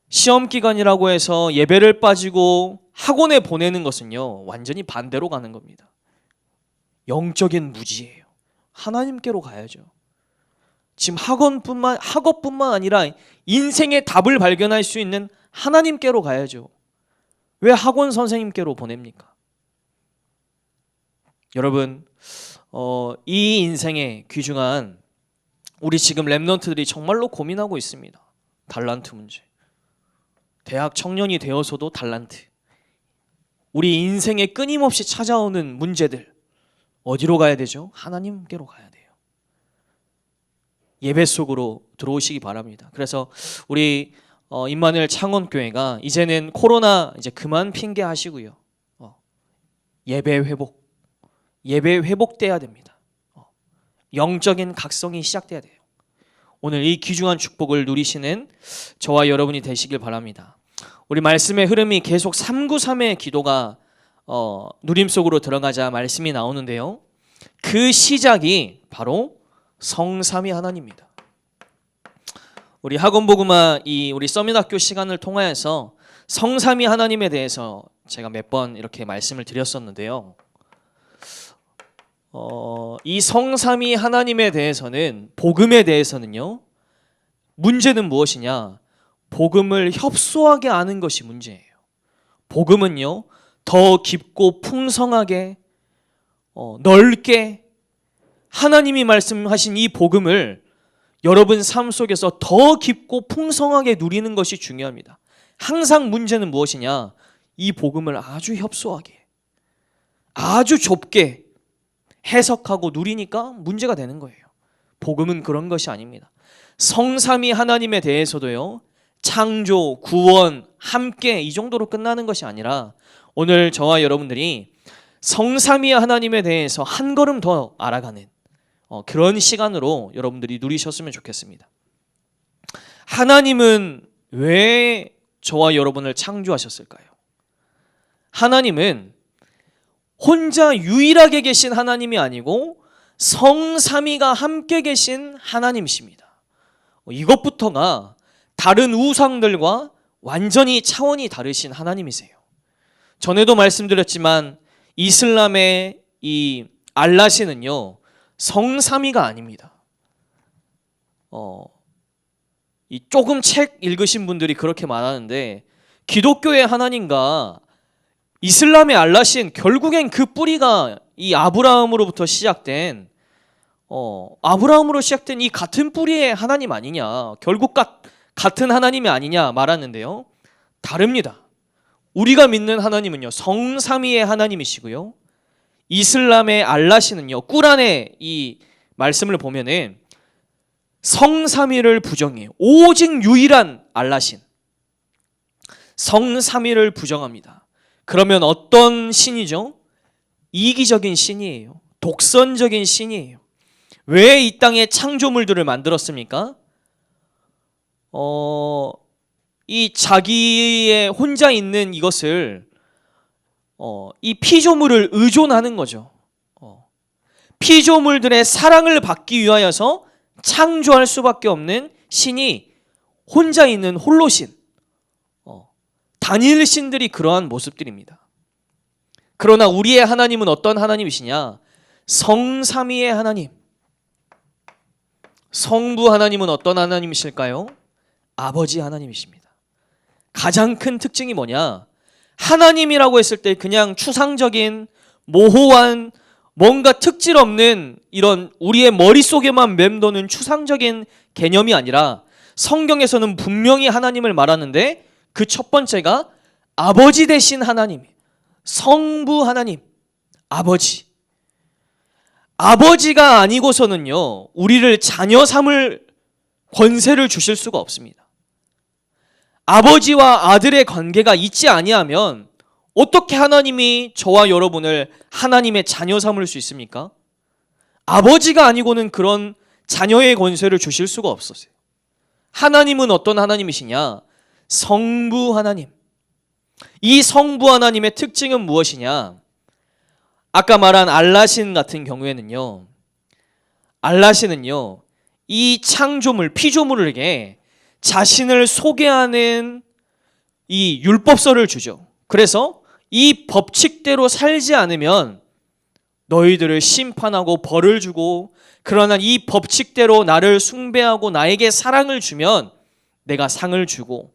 시험 기간이라고 해서 예배를 빠지고 학원에 보내는 것은요 완전히 반대로 가는 겁니다. 영적인 무지예요. 하나님께로 가야죠. 지금 학업뿐만 아니라 인생의 답을 발견할 수 있는 하나님께로 가야죠. 왜 학원 선생님께로 보냅니까? 여러분 이 인생의 귀중한, 우리 지금 렘넌트들이 정말로 고민하고 있습니다. 달란트 문제. 대학 청년이 되어서도 달란트. 우리 인생에 끊임없이 찾아오는 문제들, 어디로 가야 되죠? 하나님께로 가야 돼요. 예배 속으로 들어오시기 바랍니다. 그래서 우리 임마누엘 창원교회가 이제는 코로나 이제 그만 핑계 하시고요, 예배 회복돼야 됩니다. 영적인 각성이 시작돼야 돼요. 오늘 이 귀중한 축복을 누리시는 저와 여러분이 되시길 바랍니다. 우리 말씀의 흐름이 계속 393의 기도가 누림 속으로 들어가자 말씀이 나오는데요, 그 시작이 바로 성삼위 하나님입니다. 우리 학원복음화 우리 서밋학교 시간을 통하여서 성삼위 하나님에 대해서 제가 몇 번 이렇게 말씀을 드렸었는데요. 이 성삼위 하나님에 대해서는, 복음에 대해서는요, 문제는 무엇이냐? 복음을 협소하게 아는 것이 문제예요. 복음은요, 더 깊고 풍성하게, 넓게 하나님이 말씀하신 이 복음을 여러분 삶 속에서 더 깊고 풍성하게 누리는 것이 중요합니다. 항상 문제는 무엇이냐? 이 복음을 아주 협소하게, 아주 좁게 해석하고 누리니까 문제가 되는 거예요. 복음은 그런 것이 아닙니다. 성삼위 하나님에 대해서도요, 창조, 구원, 함께 이 정도로 끝나는 것이 아니라 오늘 저와 여러분들이 성삼위 하나님에 대해서 한 걸음 더 알아가는 그런 시간으로 여러분들이 누리셨으면 좋겠습니다. 하나님은 왜 저와 여러분을 창조하셨을까요? 하나님은 혼자 유일하게 계신 하나님이 아니고 성삼위가 함께 계신 하나님이십니다. 이것부터가 다른 우상들과 완전히 차원이 다르신 하나님이세요. 전에도 말씀드렸지만 이슬람의 이 알라신은요, 성삼위가 아닙니다. 이 조금 책 읽으신 분들이 그렇게 말하는데, 기독교의 하나님과 이슬람의 알라신, 결국엔 그 뿌리가 이 아브라함으로부터 시작된 이 같은 뿌리의 하나님 아니냐, 결국 같은 하나님이 아니냐 말하는데요, 다릅니다. 우리가 믿는 하나님은요, 성삼위의 하나님이시고요, 이슬람의 알라신은요, 꾸란의 이 말씀을 보면은 성삼위를 부정해요. 오직 유일한 알라신, 성삼위를 부정합니다. 그러면 어떤 신이죠? 이기적인 신이에요. 독선적인 신이에요. 왜 이 땅에 창조물들을 만들었습니까? 이 자기의 혼자 있는 이것을 이 피조물을 의존하는 거죠. 피조물들의 사랑을 받기 위하여서 창조할 수밖에 없는 신이 혼자 있는 홀로신, 단일 신들이 그러한 모습들입니다. 그러나 우리의 하나님은 어떤 하나님이시냐? 성삼위의 하나님. 성부 하나님은 어떤 하나님이실까요? 아버지 하나님이십니다. 가장 큰 특징이 뭐냐? 하나님이라고 했을 때 그냥 추상적인 모호한 뭔가 특질 없는 이런 우리의 머릿속에만 맴도는 추상적인 개념이 아니라 성경에서는 분명히 하나님을 말하는데, 그 첫 번째가 아버지 되신 하나님, 성부 하나님, 아버지. 아버지가 아니고서는요, 우리를 자녀 삼을 권세를 주실 수가 없습니다. 아버지와 아들의 관계가 있지 아니하면 어떻게 하나님이 저와 여러분을 하나님의 자녀 삼을 수 있습니까? 아버지가 아니고는 그런 자녀의 권세를 주실 수가 없었어요. 하나님은 어떤 하나님이시냐? 성부 하나님. 이 성부 하나님의 특징은 무엇이냐? 아까 말한 알라신 같은 경우에는요, 알라신은요, 이 창조물, 피조물에게 자신을 소개하는 이 율법서를 주죠. 그래서 이 법칙대로 살지 않으면 너희들을 심판하고 벌을 주고, 그러나 이 법칙대로 나를 숭배하고 나에게 사랑을 주면 내가 상을 주고,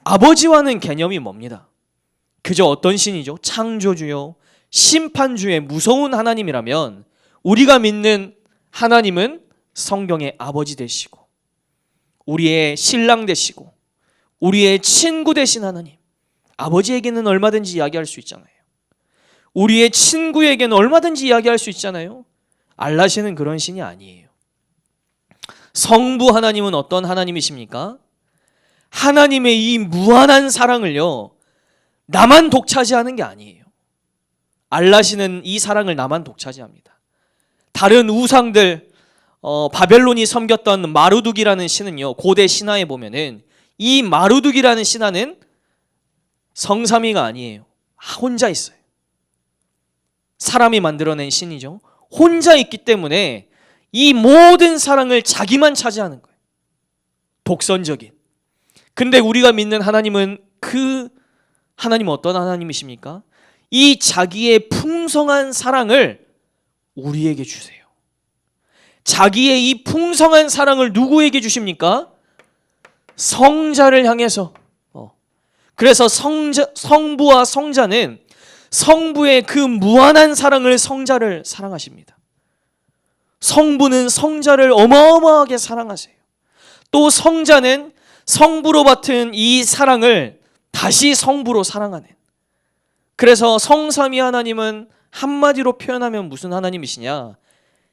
아버지와는 개념이 뭡니다. 그저 어떤 신이죠? 창조주요, 심판주의 무서운 하나님이라면 우리가 믿는 하나님은 성경의 아버지 되시고, 우리의 신랑 되시고, 우리의 친구 되신 하나님. 아버지에게는 얼마든지 이야기할 수 있잖아요. 우리의 친구에게는 얼마든지 이야기할 수 있잖아요. 알라신은 그런 신이 아니에요. 성부 하나님은 어떤 하나님이십니까? 하나님의 이 무한한 사랑을요, 나만 독차지하는 게 아니에요. 알라신은 이 사랑을 나만 독차지합니다. 다른 우상들, 바벨론이 섬겼던 마루둑이라는 신은요, 고대 신화에 보면은 이 마루둑이라는 신화는 성삼위가 아니에요. 혼자 있어요. 사람이 만들어낸 신이죠. 혼자 있기 때문에 이 모든 사랑을 자기만 차지하는 거예요. 독선적인. 근데 우리가 믿는 하나님은 그 하나님은 어떤 하나님이십니까? 이 자기의 풍성한 사랑을 우리에게 주세요. 자기의 이 풍성한 사랑을 누구에게 주십니까? 성자를 향해서. 그래서 성부와 성자는 성부의 그 무한한 사랑을 성자를 사랑하십니다. 성부는 성자를 어마어마하게 사랑하세요. 또 성자는 성부로 받은 이 사랑을 다시 성부로 사랑하는. 그래서 성삼위 하나님은 한마디로 표현하면 무슨 하나님이시냐?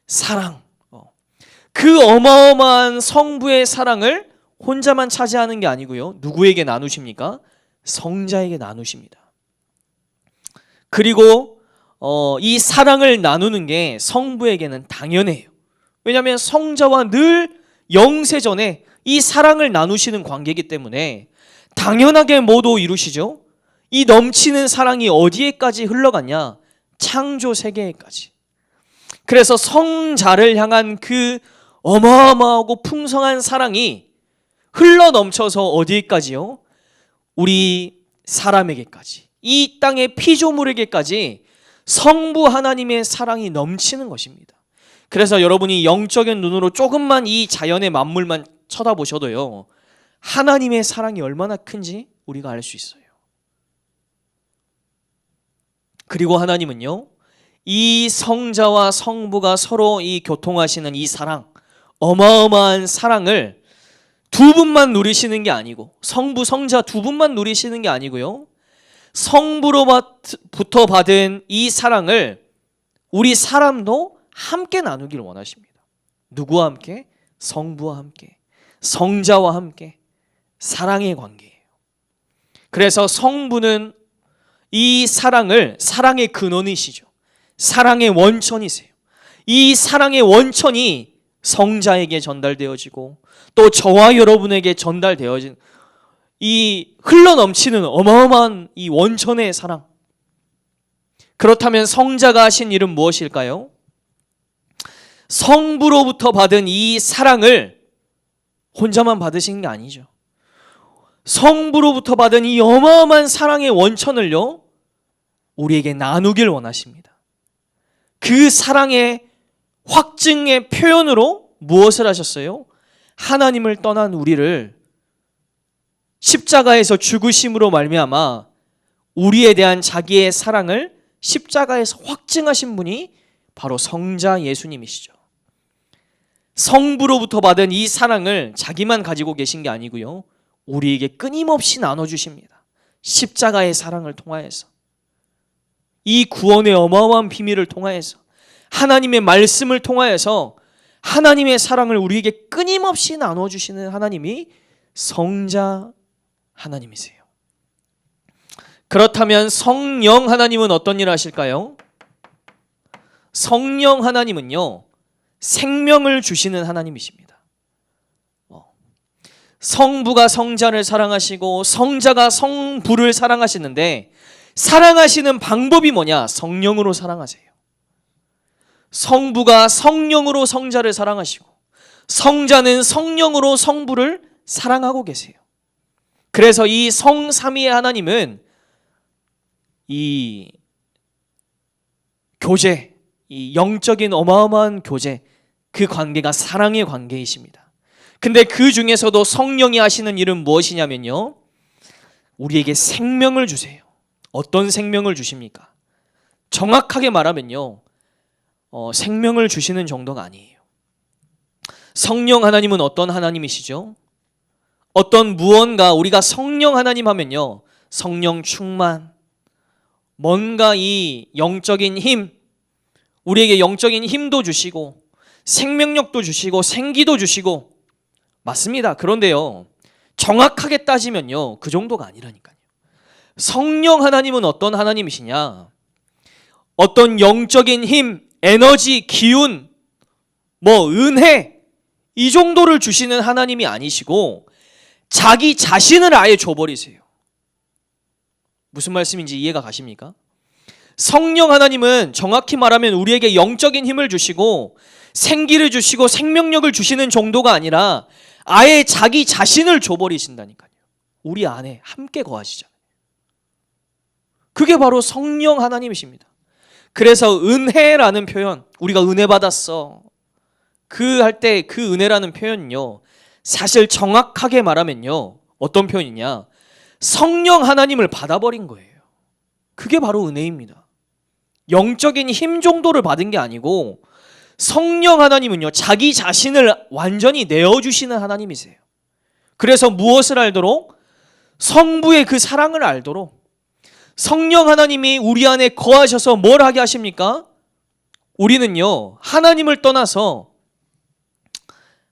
사랑. 그 어마어마한 성부의 사랑을 혼자만 차지하는 게 아니고요. 누구에게 나누십니까? 성자에게 나누십니다. 그리고 이 사랑을 나누는 게 성부에게는 당연해요. 왜냐하면 성자와 늘 영세전에 이 사랑을 나누시는 관계이기 때문에 당연하게 모두 이루시죠. 이 넘치는 사랑이 어디에까지 흘러갔냐? 창조 세계에까지. 그래서 성자를 향한 그 어마어마하고 풍성한 사랑이 흘러 넘쳐서 어디까지요? 우리 사람에게까지, 이 땅의 피조물에게까지 성부 하나님의 사랑이 넘치는 것입니다. 그래서 여러분이 영적인 눈으로 조금만 이 자연의 만물만 쳐다보셔도요, 하나님의 사랑이 얼마나 큰지 우리가 알 수 있어요. 그리고 하나님은요, 이 성자와 성부가 서로 이 교통하시는 이 사랑, 어마어마한 사랑을 두 분만 누리시는 게 아니고, 성부, 성자 두 분만 누리시는 게 아니고요, 성부로부터 받은 이 사랑을 우리 사람도 함께 나누기를 원하십니다. 누구와 함께? 성부와 함께, 성자와 함께. 사랑의 관계예요. 그래서 성부는 이 사랑을, 사랑의 근원이시죠. 사랑의 원천이세요. 이 사랑의 원천이 성자에게 전달되어지고 또 저와 여러분에게 전달되어진 이 흘러넘치는 어마어마한 이 원천의 사랑. 그렇다면 성자가 하신 일은 무엇일까요? 성부로부터 받은 이 사랑을 혼자만 받으신 게 아니죠. 성부로부터 받은 이 어마어마한 사랑의 원천을요, 우리에게 나누길 원하십니다. 그 사랑의 확증의 표현으로 무엇을 하셨어요? 하나님을 떠난 우리를 십자가에서 죽으심으로 말미암아 우리에 대한 자기의 사랑을 십자가에서 확증하신 분이 바로 성자 예수님이시죠. 성부로부터 받은 이 사랑을 자기만 가지고 계신 게 아니고요, 우리에게 끊임없이 나눠주십니다. 십자가의 사랑을 통하여서, 이 구원의 어마어마한 비밀을 통하여서, 하나님의 말씀을 통하여서 하나님의 사랑을 우리에게 끊임없이 나눠주시는 하나님이 성자 하나님이세요. 그렇다면 성령 하나님은 어떤 일을 하실까요? 성령 하나님은요, 생명을 주시는 하나님이십니다. 성부가 성자를 사랑하시고 성자가 성부를 사랑하시는데, 사랑하시는 방법이 뭐냐? 성령으로 사랑하세요. 성부가 성령으로 성자를 사랑하시고 성자는 성령으로 성부를 사랑하고 계세요. 그래서 이 성삼위의 하나님은 이 교제, 이 영적인 어마어마한 교제, 그 관계가 사랑의 관계이십니다. 근데 그 중에서도 성령이 하시는 일은 무엇이냐면요, 우리에게 생명을 주세요. 어떤 생명을 주십니까? 정확하게 말하면요, 생명을 주시는 정도가 아니에요. 성령 하나님은 어떤 하나님이시죠? 어떤 무언가, 우리가 성령 하나님 하면요, 성령 충만, 뭔가 이 영적인 힘, 우리에게 영적인 힘도 주시고 생명력도 주시고 생기도 주시고, 맞습니다. 그런데요, 정확하게 따지면요, 그 정도가 아니라니까요. 성령 하나님은 어떤 하나님이시냐? 어떤 영적인 힘, 에너지, 기운, 은혜, 이 정도를 주시는 하나님이 아니시고 자기 자신을 아예 줘버리세요. 무슨 말씀인지 이해가 가십니까? 성령 하나님은 정확히 말하면 우리에게 영적인 힘을 주시고 생기를 주시고 생명력을 주시는 정도가 아니라 아예 자기 자신을 줘버리신다니까요. 우리 안에 함께 거하시잖아요. 그게 바로 성령 하나님이십니다. 그래서 은혜라는 표현, 우리가 은혜 받았어, 그 할 때 그 은혜라는 표현은요, 사실 정확하게 말하면요, 어떤 표현이냐, 성령 하나님을 받아버린 거예요. 그게 바로 은혜입니다. 영적인 힘 정도를 받은 게 아니고 성령 하나님은요, 자기 자신을 완전히 내어주시는 하나님이세요. 그래서 무엇을 알도록? 성부의 그 사랑을 알도록 성령 하나님이 우리 안에 거하셔서 뭘 하게 하십니까? 우리는요, 하나님을 떠나서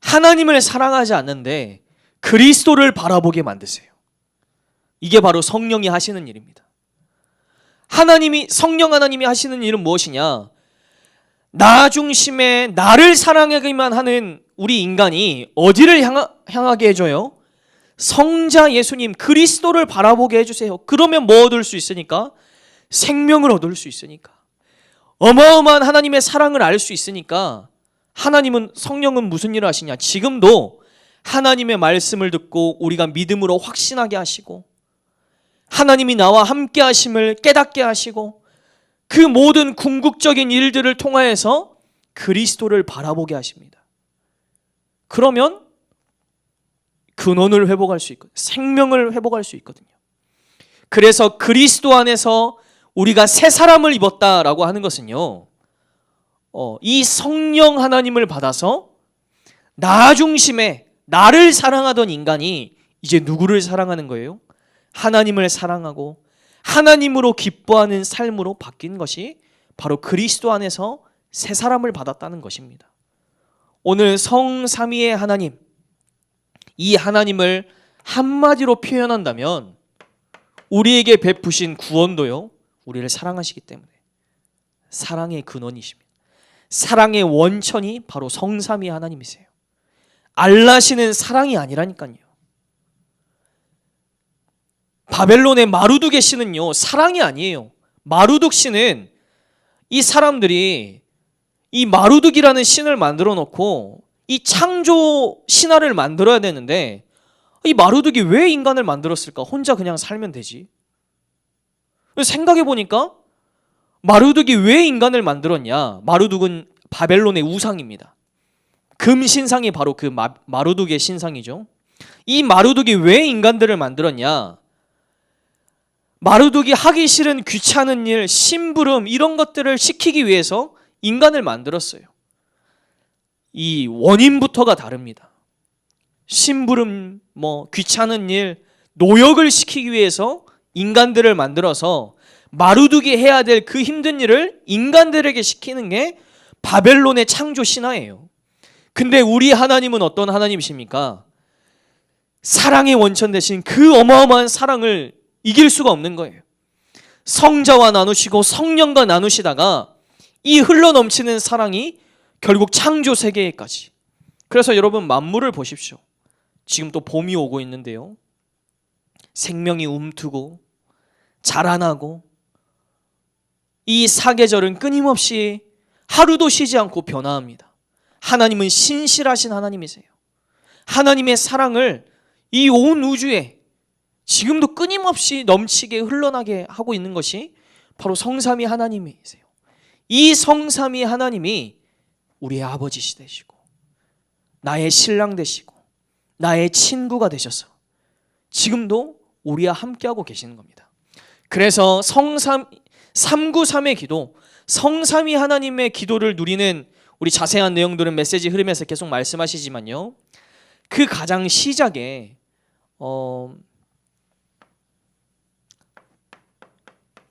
하나님을 사랑하지 않는데 그리스도를 바라보게 만드세요. 이게 바로 성령이 하시는 일입니다. 성령 하나님이 하시는 일은 무엇이냐? 나 중심에 나를 사랑하기만 하는 우리 인간이 어디를 향하게 해줘요? 성자 예수님 그리스도를 바라보게 해주세요. 그러면 뭐 얻을 수 있으니까? 생명을 얻을 수 있으니까. 어마어마한 하나님의 사랑을 알 수 있으니까. 하나님은, 성령은 무슨 일을 하시냐? 지금도 하나님의 말씀을 듣고 우리가 믿음으로 확신하게 하시고, 하나님이 나와 함께 하심을 깨닫게 하시고, 그 모든 궁극적인 일들을 통하여서 그리스도를 바라보게 하십니다. 그러면 근원을 회복할 수 있거든요. 생명을 회복할 수 있거든요. 그래서 그리스도 안에서 우리가 새 사람을 입었다라고 하는 것은요, 이 성령 하나님을 받아서 나 중심에 나를 사랑하던 인간이 이제 누구를 사랑하는 거예요? 하나님을 사랑하고 하나님으로 기뻐하는 삶으로 바뀐 것이 바로 그리스도 안에서 새 사람을 받았다는 것입니다. 오늘 성삼위의 하나님, 이 하나님을 한마디로 표현한다면 우리에게 베푸신 구원도요, 우리를 사랑하시기 때문에 사랑의 근원이십니다. 사랑의 원천이 바로 성삼위 하나님이세요. 알라시는 사랑이 아니라니까요. 바벨론의 마루둑의 신은요, 사랑이 아니에요. 마루둑 신은 이 사람들이 이 마루둑이라는 신을 만들어 놓고 이 창조 신화를 만들어야 되는데, 이 마루둑이 왜 인간을 만들었을까? 혼자 그냥 살면 되지. 생각해 보니까 마루둑이 왜 인간을 만들었냐? 마루둑은 바벨론의 우상입니다. 금 신상이 바로 그 마루둑의 신상이죠. 이 마루둑이 왜 인간들을 만들었냐? 마루둑이 하기 싫은 귀찮은 일, 심부름 이런 것들을 시키기 위해서 인간을 만들었어요. 이 원인부터가 다릅니다. 심부름, 귀찮은 일, 노역을 시키기 위해서 인간들을 만들어서 마루둑이 해야 될 그 힘든 일을 인간들에게 시키는 게 바벨론의 창조 신화예요. 근데 우리 하나님은 어떤 하나님이십니까? 사랑의 원천 대신 그 어마어마한 사랑을 이길 수가 없는 거예요. 성자와 나누시고 성령과 나누시다가 이 흘러넘치는 사랑이 결국 창조 세계에까지. 그래서 여러분, 만물을 보십시오. 지금 또 봄이 오고 있는데요, 생명이 움트고 자라나고, 이 사계절은 끊임없이 하루도 쉬지 않고 변화합니다. 하나님은 신실하신 하나님이세요. 하나님의 사랑을 이 온 우주에 지금도 끊임없이 넘치게 흘러나게 하고 있는 것이 바로 성삼위 하나님이세요. 이 성삼위 하나님이 우리의 아버지 되시고 나의 신랑 되시고 나의 친구가 되셔서 지금도 우리와 함께하고 계시는 겁니다. 그래서 393의 기도, 성삼위 하나님의 기도를 누리는, 우리 자세한 내용들은 메시지 흐름에서 계속 말씀하시지만요, 그 가장 시작에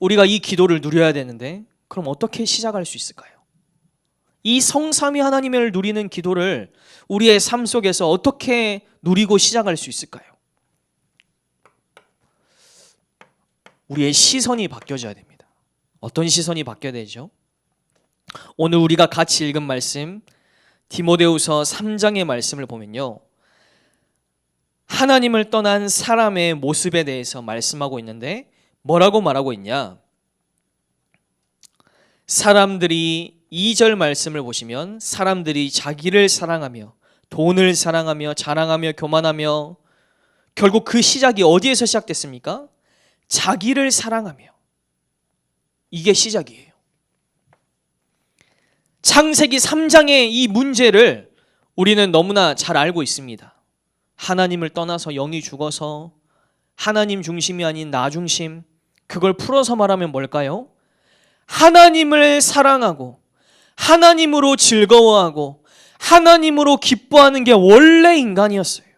우리가 이 기도를 누려야 되는데, 그럼 어떻게 시작할 수 있을까요? 이 성삼위 하나님을 누리는 기도를 우리의 삶 속에서 어떻게 누리고 시작할 수 있을까요? 우리의 시선이 바뀌어져야 됩니다. 어떤 시선이 바뀌어야 되죠? 오늘 우리가 같이 읽은 말씀, 디모데후서 3장의 말씀을 보면요, 하나님을 떠난 사람의 모습에 대해서 말씀하고 있는데 뭐라고 말하고 있냐? 사람들이 2절 말씀을 보시면, 사람들이 자기를 사랑하며 돈을 사랑하며 자랑하며 교만하며 결국 그 시작이 어디에서 시작됐습니까? 자기를 사랑하며. 이게 시작이에요. 창세기 3장의 이 문제를 우리는 너무나 잘 알고 있습니다. 하나님을 떠나서 영이 죽어서 하나님 중심이 아닌 나 중심, 그걸 풀어서 말하면 뭘까요? 하나님을 사랑하고 하나님으로 즐거워하고 하나님으로 기뻐하는 게 원래 인간이었어요.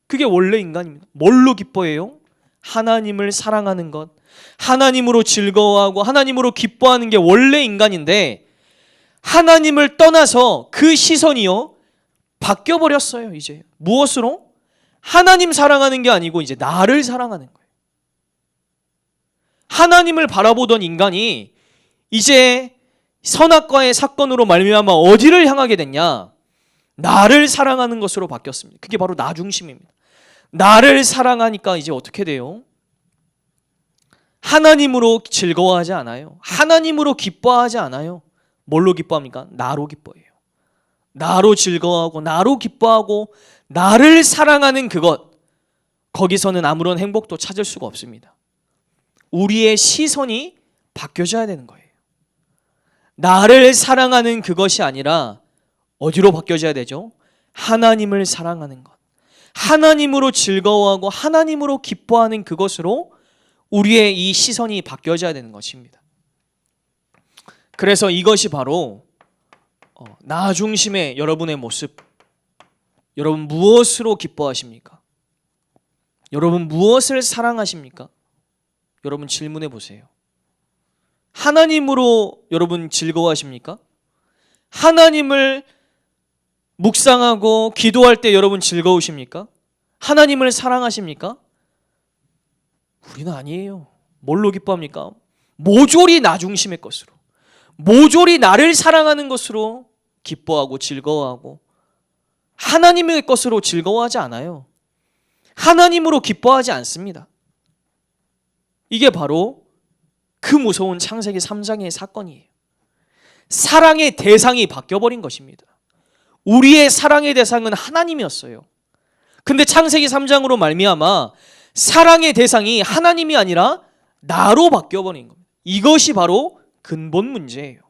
그게 원래 인간입니다. 뭘로 기뻐해요? 하나님을 사랑하는 것, 하나님으로 즐거워하고 하나님으로 기뻐하는 게 원래 인간인데 하나님을 떠나서 그 시선이요 바뀌어버렸어요. 이제 무엇으로? 하나님 사랑하는 게 아니고 이제 나를 사랑하는 거예요. 하나님을 바라보던 인간이 이제 선악과의 사건으로 말미암아 어디를 향하게 됐냐? 나를 사랑하는 것으로 바뀌었습니다. 그게 바로 나 중심입니다. 나를 사랑하니까 이제 어떻게 돼요? 하나님으로 즐거워하지 않아요. 하나님으로 기뻐하지 않아요. 뭘로 기뻐합니까? 나로 기뻐해요. 나로 즐거워하고 나로 기뻐하고 나를 사랑하는 그것, 거기서는 아무런 행복도 찾을 수가 없습니다. 우리의 시선이 바뀌어져야 되는 거예요. 나를 사랑하는 그것이 아니라 어디로 바뀌어져야 되죠? 하나님을 사랑하는 것, 하나님으로 즐거워하고 하나님으로 기뻐하는 그것으로 우리의 이 시선이 바뀌어져야 되는 것입니다. 그래서 이것이 바로 나 중심의 여러분의 모습. 여러분 무엇으로 기뻐하십니까? 여러분 무엇을 사랑하십니까? 여러분 질문해 보세요. 하나님으로 여러분 즐거워하십니까? 하나님을 묵상하고 기도할 때 여러분 즐거우십니까? 하나님을 사랑하십니까? 우리는 아니에요. 뭘로 기뻐합니까? 모조리 나 중심의 것으로, 모조리 나를 사랑하는 것으로 기뻐하고 즐거워하고 하나님의 것으로 즐거워하지 않아요. 하나님으로 기뻐하지 않습니다. 이게 바로 그 무서운 창세기 3장의 사건이에요. 사랑의 대상이 바뀌어버린 것입니다. 우리의 사랑의 대상은 하나님이었어요. 근데 창세기 3장으로 말미암아 사랑의 대상이 하나님이 아니라 나로 바뀌어버린 겁니다. 이것이 바로 근본 문제예요.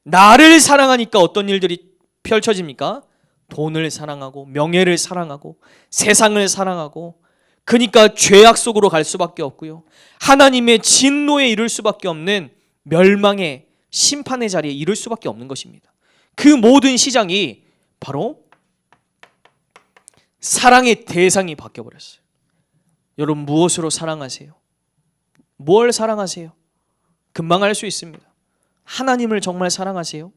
나를 사랑하니까 어떤 일들이 펼쳐집니까? 돈을 사랑하고 명예를 사랑하고 세상을 사랑하고, 그러니까 죄악 속으로 갈 수밖에 없고요. 하나님의 진노에 이를 수밖에 없는 멸망의 심판의 자리에 이를 수밖에 없는 것입니다. 그 모든 시장이 바로 사랑의 대상이 바뀌어버렸어요. 여러분 무엇으로 사랑하세요? 뭘 사랑하세요? 금방 알 수 있습니다. 하나님을 정말 사랑하세요?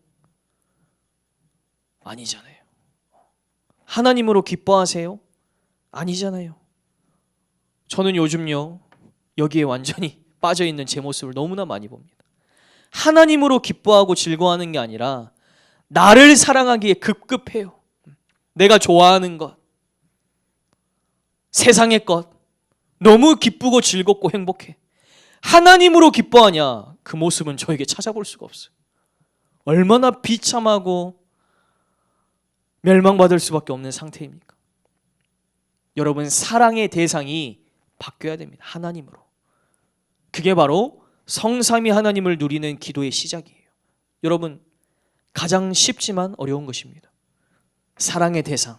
아니잖아요. 하나님으로 기뻐하세요? 아니잖아요. 저는 요즘요 여기에 완전히 빠져있는 제 모습을 너무나 많이 봅니다. 하나님으로 기뻐하고 즐거워하는 게 아니라 나를 사랑하기에 급급해요. 내가 좋아하는 것, 세상의 것, 너무 기쁘고 즐겁고 행복해. 하나님으로 기뻐하냐? 그 모습은 저에게 찾아볼 수가 없어요. 얼마나 비참하고 멸망받을 수밖에 없는 상태입니까? 여러분 사랑의 대상이 바뀌어야 됩니다. 하나님으로. 그게 바로 성삼위 하나님을 누리는 기도의 시작이에요. 여러분 가장 쉽지만 어려운 것입니다. 사랑의 대상,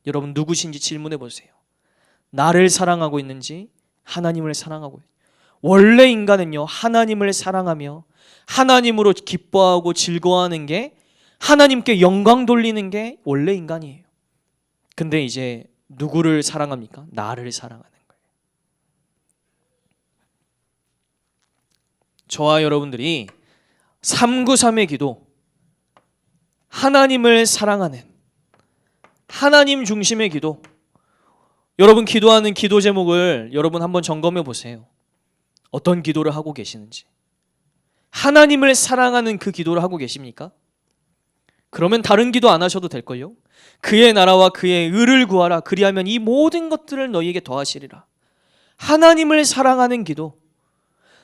여러분 누구신지 질문해 보세요. 나를 사랑하고 있는지 하나님을 사랑하고 있는지. 원래 인간은요 하나님을 사랑하며 하나님으로 기뻐하고 즐거워하는 게, 하나님께 영광 돌리는 게 원래 인간이에요. 근데 이제 누구를 사랑합니까? 나를 사랑하는 거예요. 저와 여러분들이 393의 기도, 하나님을 사랑하는 하나님 중심의 기도, 여러분 기도하는 기도 제목을 여러분 한번 점검해 보세요. 어떤 기도를 하고 계시는지. 하나님을 사랑하는 그 기도를 하고 계십니까? 그러면 다른 기도 안 하셔도 될걸요? 그의 나라와 그의 의를 구하라. 그리하면 이 모든 것들을 너희에게 더하시리라. 하나님을 사랑하는 기도.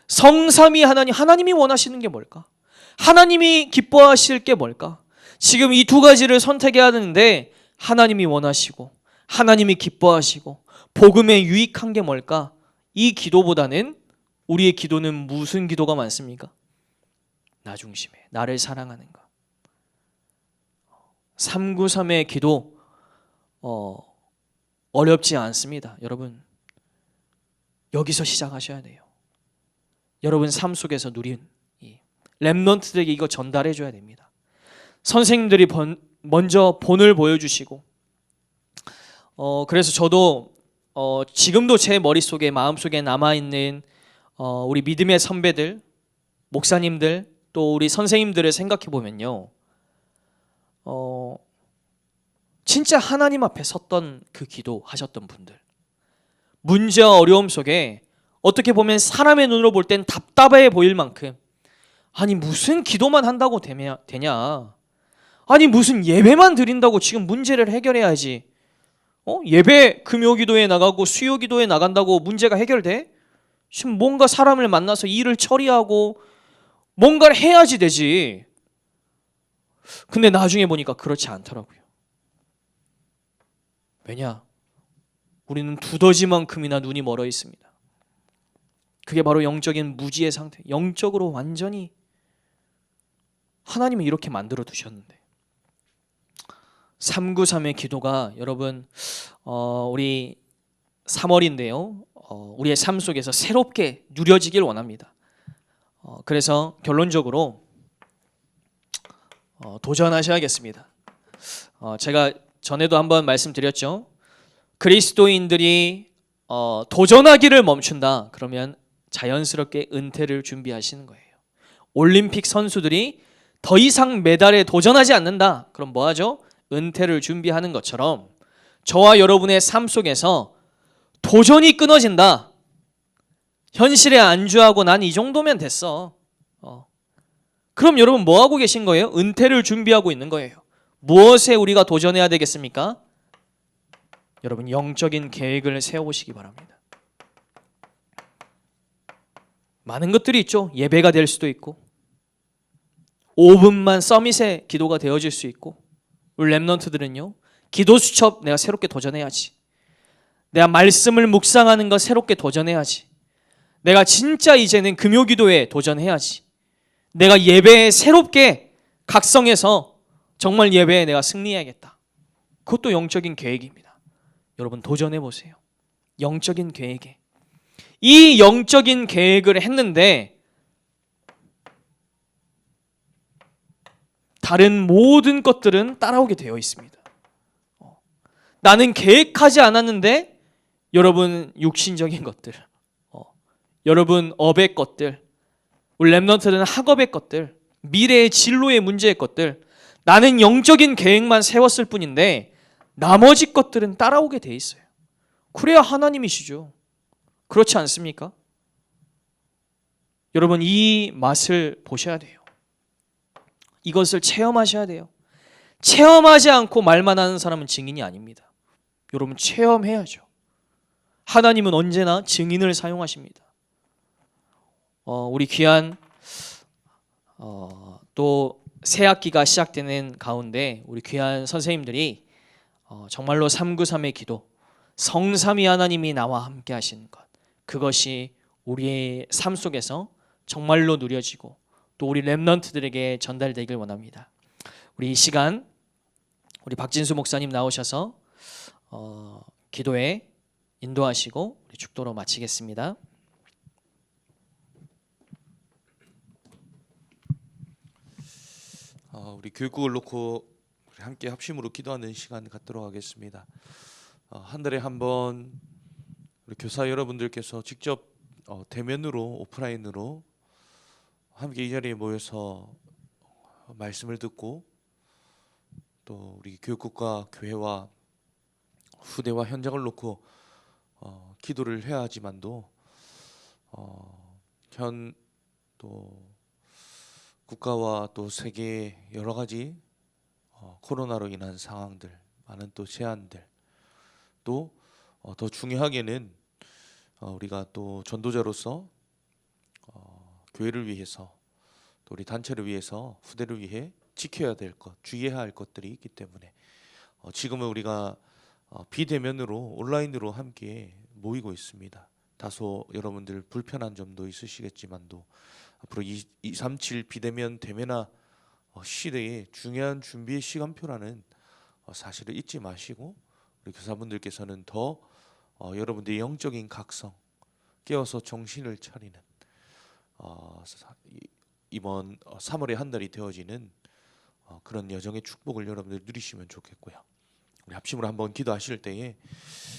성삼위 하나님, 하나님이 원하시는 게 뭘까? 하나님이 기뻐하실 게 뭘까? 지금 이 두 가지를 선택해야 하는데 하나님이 원하시고 하나님이 기뻐하시고 복음에 유익한 게 뭘까? 이 기도보다는 우리의 기도는 무슨 기도가 많습니까? 나 중심에 나를 사랑하는 것. 393의 기도 어렵지 않습니다. 여러분 여기서 시작하셔야 돼요. 여러분 삶 속에서 누린 이 렘넌트들에게 이거 전달해 줘야 됩니다. 선생님들이 먼저 본을 보여주시고 그래서 저도 지금도 제 머릿속에 마음속에 남아있는 우리 믿음의 선배들, 목사님들 또 우리 선생님들을 생각해 보면요, 진짜 하나님 앞에 섰던 그 기도 하셨던 분들, 문제와 어려움 속에 어떻게 보면 사람의 눈으로 볼 땐 답답해 보일 만큼 아니 무슨 기도만 한다고 되냐, 아니 무슨 예배만 드린다고 지금 문제를 해결해야지, 예배 금요기도에 나가고 수요기도에 나간다고 문제가 해결돼? 지금 뭔가 사람을 만나서 일을 처리하고 뭔가를 해야지 되지. 근데 나중에 보니까 그렇지 않더라고요. 왜냐? 우리는 두더지만큼이나 눈이 멀어 있습니다. 그게 바로 영적인 무지의 상태. 영적으로 완전히 하나님이 이렇게 만들어 두셨는데 393의 기도가 여러분 우리 3월인데요. 우리의 삶 속에서 새롭게 누려지길 원합니다. 그래서 결론적으로 도전하셔야겠습니다. 제가 전에도 한번 말씀드렸죠. 그리스도인들이 도전하기를 멈춘다. 그러면 자연스럽게 은퇴를 준비하시는 거예요. 올림픽 선수들이 더 이상 메달에 도전하지 않는다. 그럼 뭐 하죠? 은퇴를 준비하는 것처럼 저와 여러분의 삶 속에서 도전이 끊어진다. 현실에 안주하고 난 이 정도면 됐어. 그럼 여러분 뭐 하고 계신 거예요? 은퇴를 준비하고 있는 거예요. 무엇에 우리가 도전해야 되겠습니까? 여러분 영적인 계획을 세워보시기 바랍니다. 많은 것들이 있죠. 예배가 될 수도 있고 5분만 서밋의 기도가 되어질 수 있고 우리 렘넌트들은요. 기도 수첩 내가 새롭게 도전해야지. 내가 말씀을 묵상하는 거 새롭게 도전해야지. 내가 진짜 이제는 금요기도에 도전해야지. 내가 예배에 새롭게 각성해서 정말 예배에 내가 승리해야겠다. 그것도 영적인 계획입니다. 여러분 도전해 보세요. 영적인 계획에. 이 영적인 계획을 했는데 다른 모든 것들은 따라오게 되어 있습니다. 나는 계획하지 않았는데 여러분 육신적인 것들, 여러분 업의 것들, 우리 렘넌트들은 학업의 것들, 미래의 진로의 문제의 것들, 나는 영적인 계획만 세웠을 뿐인데 나머지 것들은 따라오게 돼 있어요. 그래야 하나님이시죠. 그렇지 않습니까? 여러분 이 맛을 보셔야 돼요. 이것을 체험하셔야 돼요. 체험하지 않고 말만 하는 사람은 증인이 아닙니다. 여러분 체험해야죠. 하나님은 언제나 증인을 사용하십니다. 우리 귀한 또 새 학기가 시작되는 가운데 우리 귀한 선생님들이 정말로 393의 기도, 성삼위 하나님이 나와 함께 하시는 것, 그것이 우리의 삶 속에서 정말로 누려지고 또 우리 렘넌트들에게 전달되길 원합니다. 우리 이 시간 우리 박진수 목사님 나오셔서 기도에 인도하시고 우리 축도로 마치겠습니다. 우리 교육국을 놓고 함께 합심으로 기도하는 시간 갖도록 하겠습니다. 한 달에 한 번 우리 교사 여러분들께서 직접 대면으로 오프라인으로 함께 이 자리에 모여서 말씀을 듣고 또 우리 교육국과 교회와 후대와 현장을 놓고 기도를 해야 하지만도 현 또 국가와 또 세계의 여러 가지 코로나로 인한 상황들, 많은 또 제한들, 또 더 중요하게는 우리가 또 전도자로서 교회를 위해서 또 우리 단체를 위해서 후대를 위해 지켜야 될 것, 주의해야 할 것들이 있기 때문에 지금은 우리가 비대면으로 온라인으로 함께 모이고 있습니다. 다소 여러분들 불편한 점도 있으시겠지만도 앞으로 237 비대면 대면화 시대의 중요한 준비의 시간표라는 사실을 잊지 마시고 우리 교사분들께서는 더 여러분들의 영적인 각성 깨어서 정신을 차리는 이번 3월의 한 달이 되어지는 그런 여정의 축복을 여러분들 누리시면 좋겠고요. 우리 합심으로 한번 기도하실 때에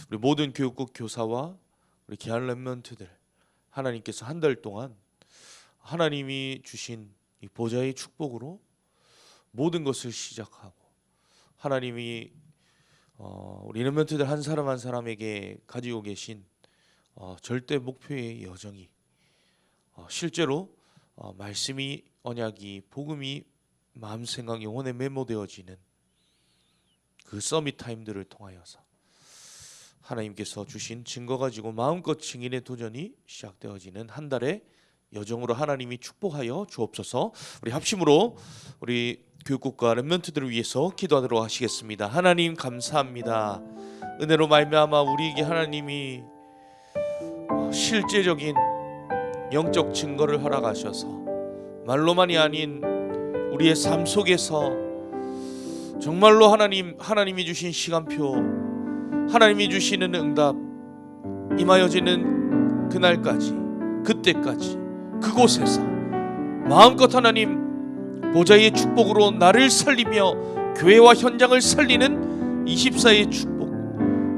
우리 모든 교육국 교사와 우리 귀한 렘넌트들 하나님께서 한 달 동안 하나님이 주신 이 보좌의 축복으로 모든 것을 시작하고 하나님이 우리 렘넌트들 한 사람 한 사람에게 가지고 계신 절대 목표의 여정이 실제로 말씀이 언약이 복음이 마음 생각 영혼에 메모되어지는 그 서밋 타임들을 통하여서 하나님께서 주신 증거 가지고 마음껏 증인의 도전이 시작되어지는 한 달의 여정으로 하나님이 축복하여 주옵소서. 우리 합심으로 우리 교육국과 렘넌트들을 위해서 기도하도록 하시겠습니다. 하나님 감사합니다. 은혜로 말미암아 우리에게 하나님이 실제적인 영적 증거를 허락하셔서 말로만이 아닌 우리의 삶 속에서 정말로 하나님이 주신 시간표, 하나님이 주시는 응답 임하여지는 그날까지, 그때까지, 그곳에서 마음껏 하나님 보좌의 축복으로 나를 살리며 교회와 현장을 살리는 24의 축복,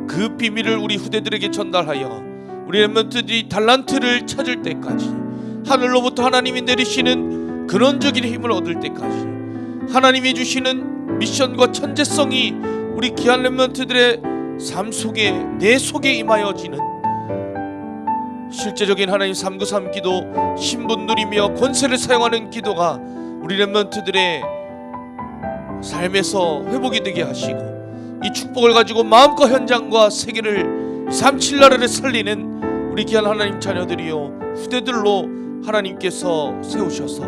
그 비밀을 우리 후대들에게 전달하여 우리 렘넌트들이 달란트를 찾을 때까지, 하늘로부터 하나님이 내리시는 근원적인 힘을 얻을 때까지, 하나님이 주시는 미션과 천재성이 우리 귀한 렘넌트들의 삶 속에 내 속에 임하여지는 실제적인 하나님 393 기도, 신분 누리며 권세를 사용하는 기도가 우리 렘넌트들의 삶에서 회복이 되게 하시고 이 축복을 가지고 마음껏 현장과 세계를 37 나라를 살리는 우리 귀한 하나님 자녀들이요 후대들로 하나님께서 세우셔서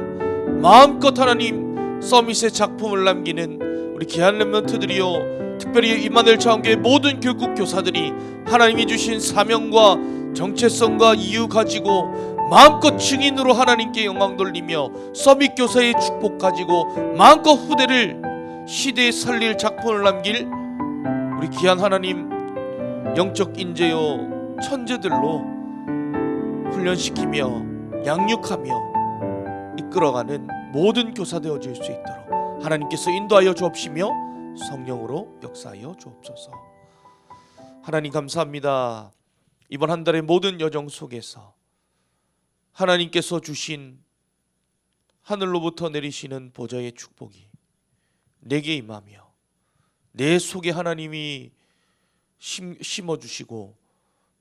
마음껏 하나님 서밋의 작품을 남기는 우리 귀한 렘넌트들이요 특별히 임마누엘 차원교회 모든 교육국 교사들이 하나님이 주신 사명과 정체성과 이유 가지고 마음껏 증인으로 하나님께 영광 돌리며 서밋 교사의 축복 가지고 마음껏 후대를 시대에 살릴 작품을 남길 우리 귀한 하나님 영적 인재요 천재들로 훈련시키며 양육하며 이끌어가는 모든 교사 되어질 수 있도록 하나님께서 인도하여 주옵시며 성령으로 역사하여 주옵소서. 하나님 감사합니다. 이번 한 달의 모든 여정 속에서 하나님께서 주신 하늘로부터 내리시는 보좌의 축복이 내게 임하며 내 속에 하나님이 심어주시고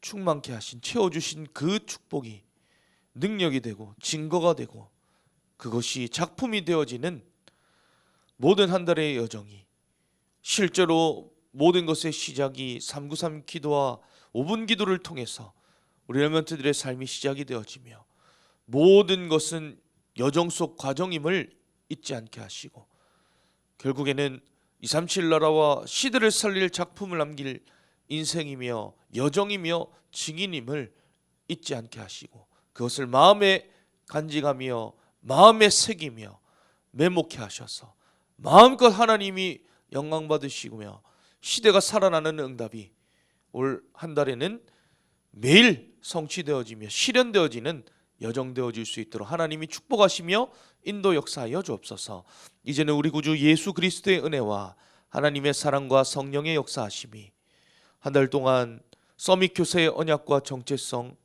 충만케 하신 채워주신 그 축복이 능력이 되고 증거가 되고 그것이 작품이 되어지는 모든 한 달의 여정이 실제로 모든 것의 시작이 393 기도와 5분 기도를 통해서 우리 렘넌트들의 삶이 시작이 되어지며 모든 것은 여정 속 과정임을 잊지 않게 하시고 결국에는 237 나라와 시대를 살릴 작품을 남길 인생이며 여정이며 증인임을 잊지 않게 하시고 그것을 마음에 간직하며 마음에 새기며 메모케 하셔서 마음껏 하나님이 영광 받으시며 시대가 살아나는 응답이 올 한 달에는 매일 성취되어지며 실현되어지는 여정되어질 수 있도록 하나님이 축복하시며 인도 역사하여 주옵소서. 이제는 우리 구주 예수 그리스도의 은혜와 하나님의 사랑과 성령의 역사하심이 한 달 동안 서밋 교사의 언약과 정체성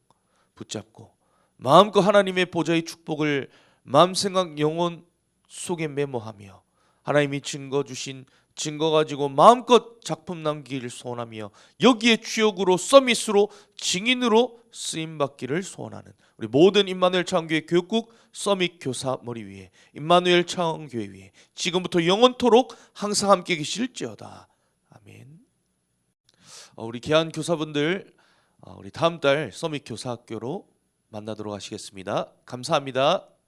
붙잡고 마음껏 하나님의 보좌의 축복을 마음 생각 영혼 속에 메모하며 하나님이 증거 주신 증거 가지고 마음껏 작품 남기기를 소원하며 여기에 주역으로 서밋으로 증인으로 쓰임받기를 소원하는 우리 모든 임마누엘 차원교회 교육국 서밋 교사 머리 위에 임마누엘 차원교회 위에 지금부터 영원토록 항상 함께 계실지어다. 아멘. 우리 귀한 교사분들 우리 다음 달 서밋 교사학교로 만나도록 하시겠습니다. 감사합니다.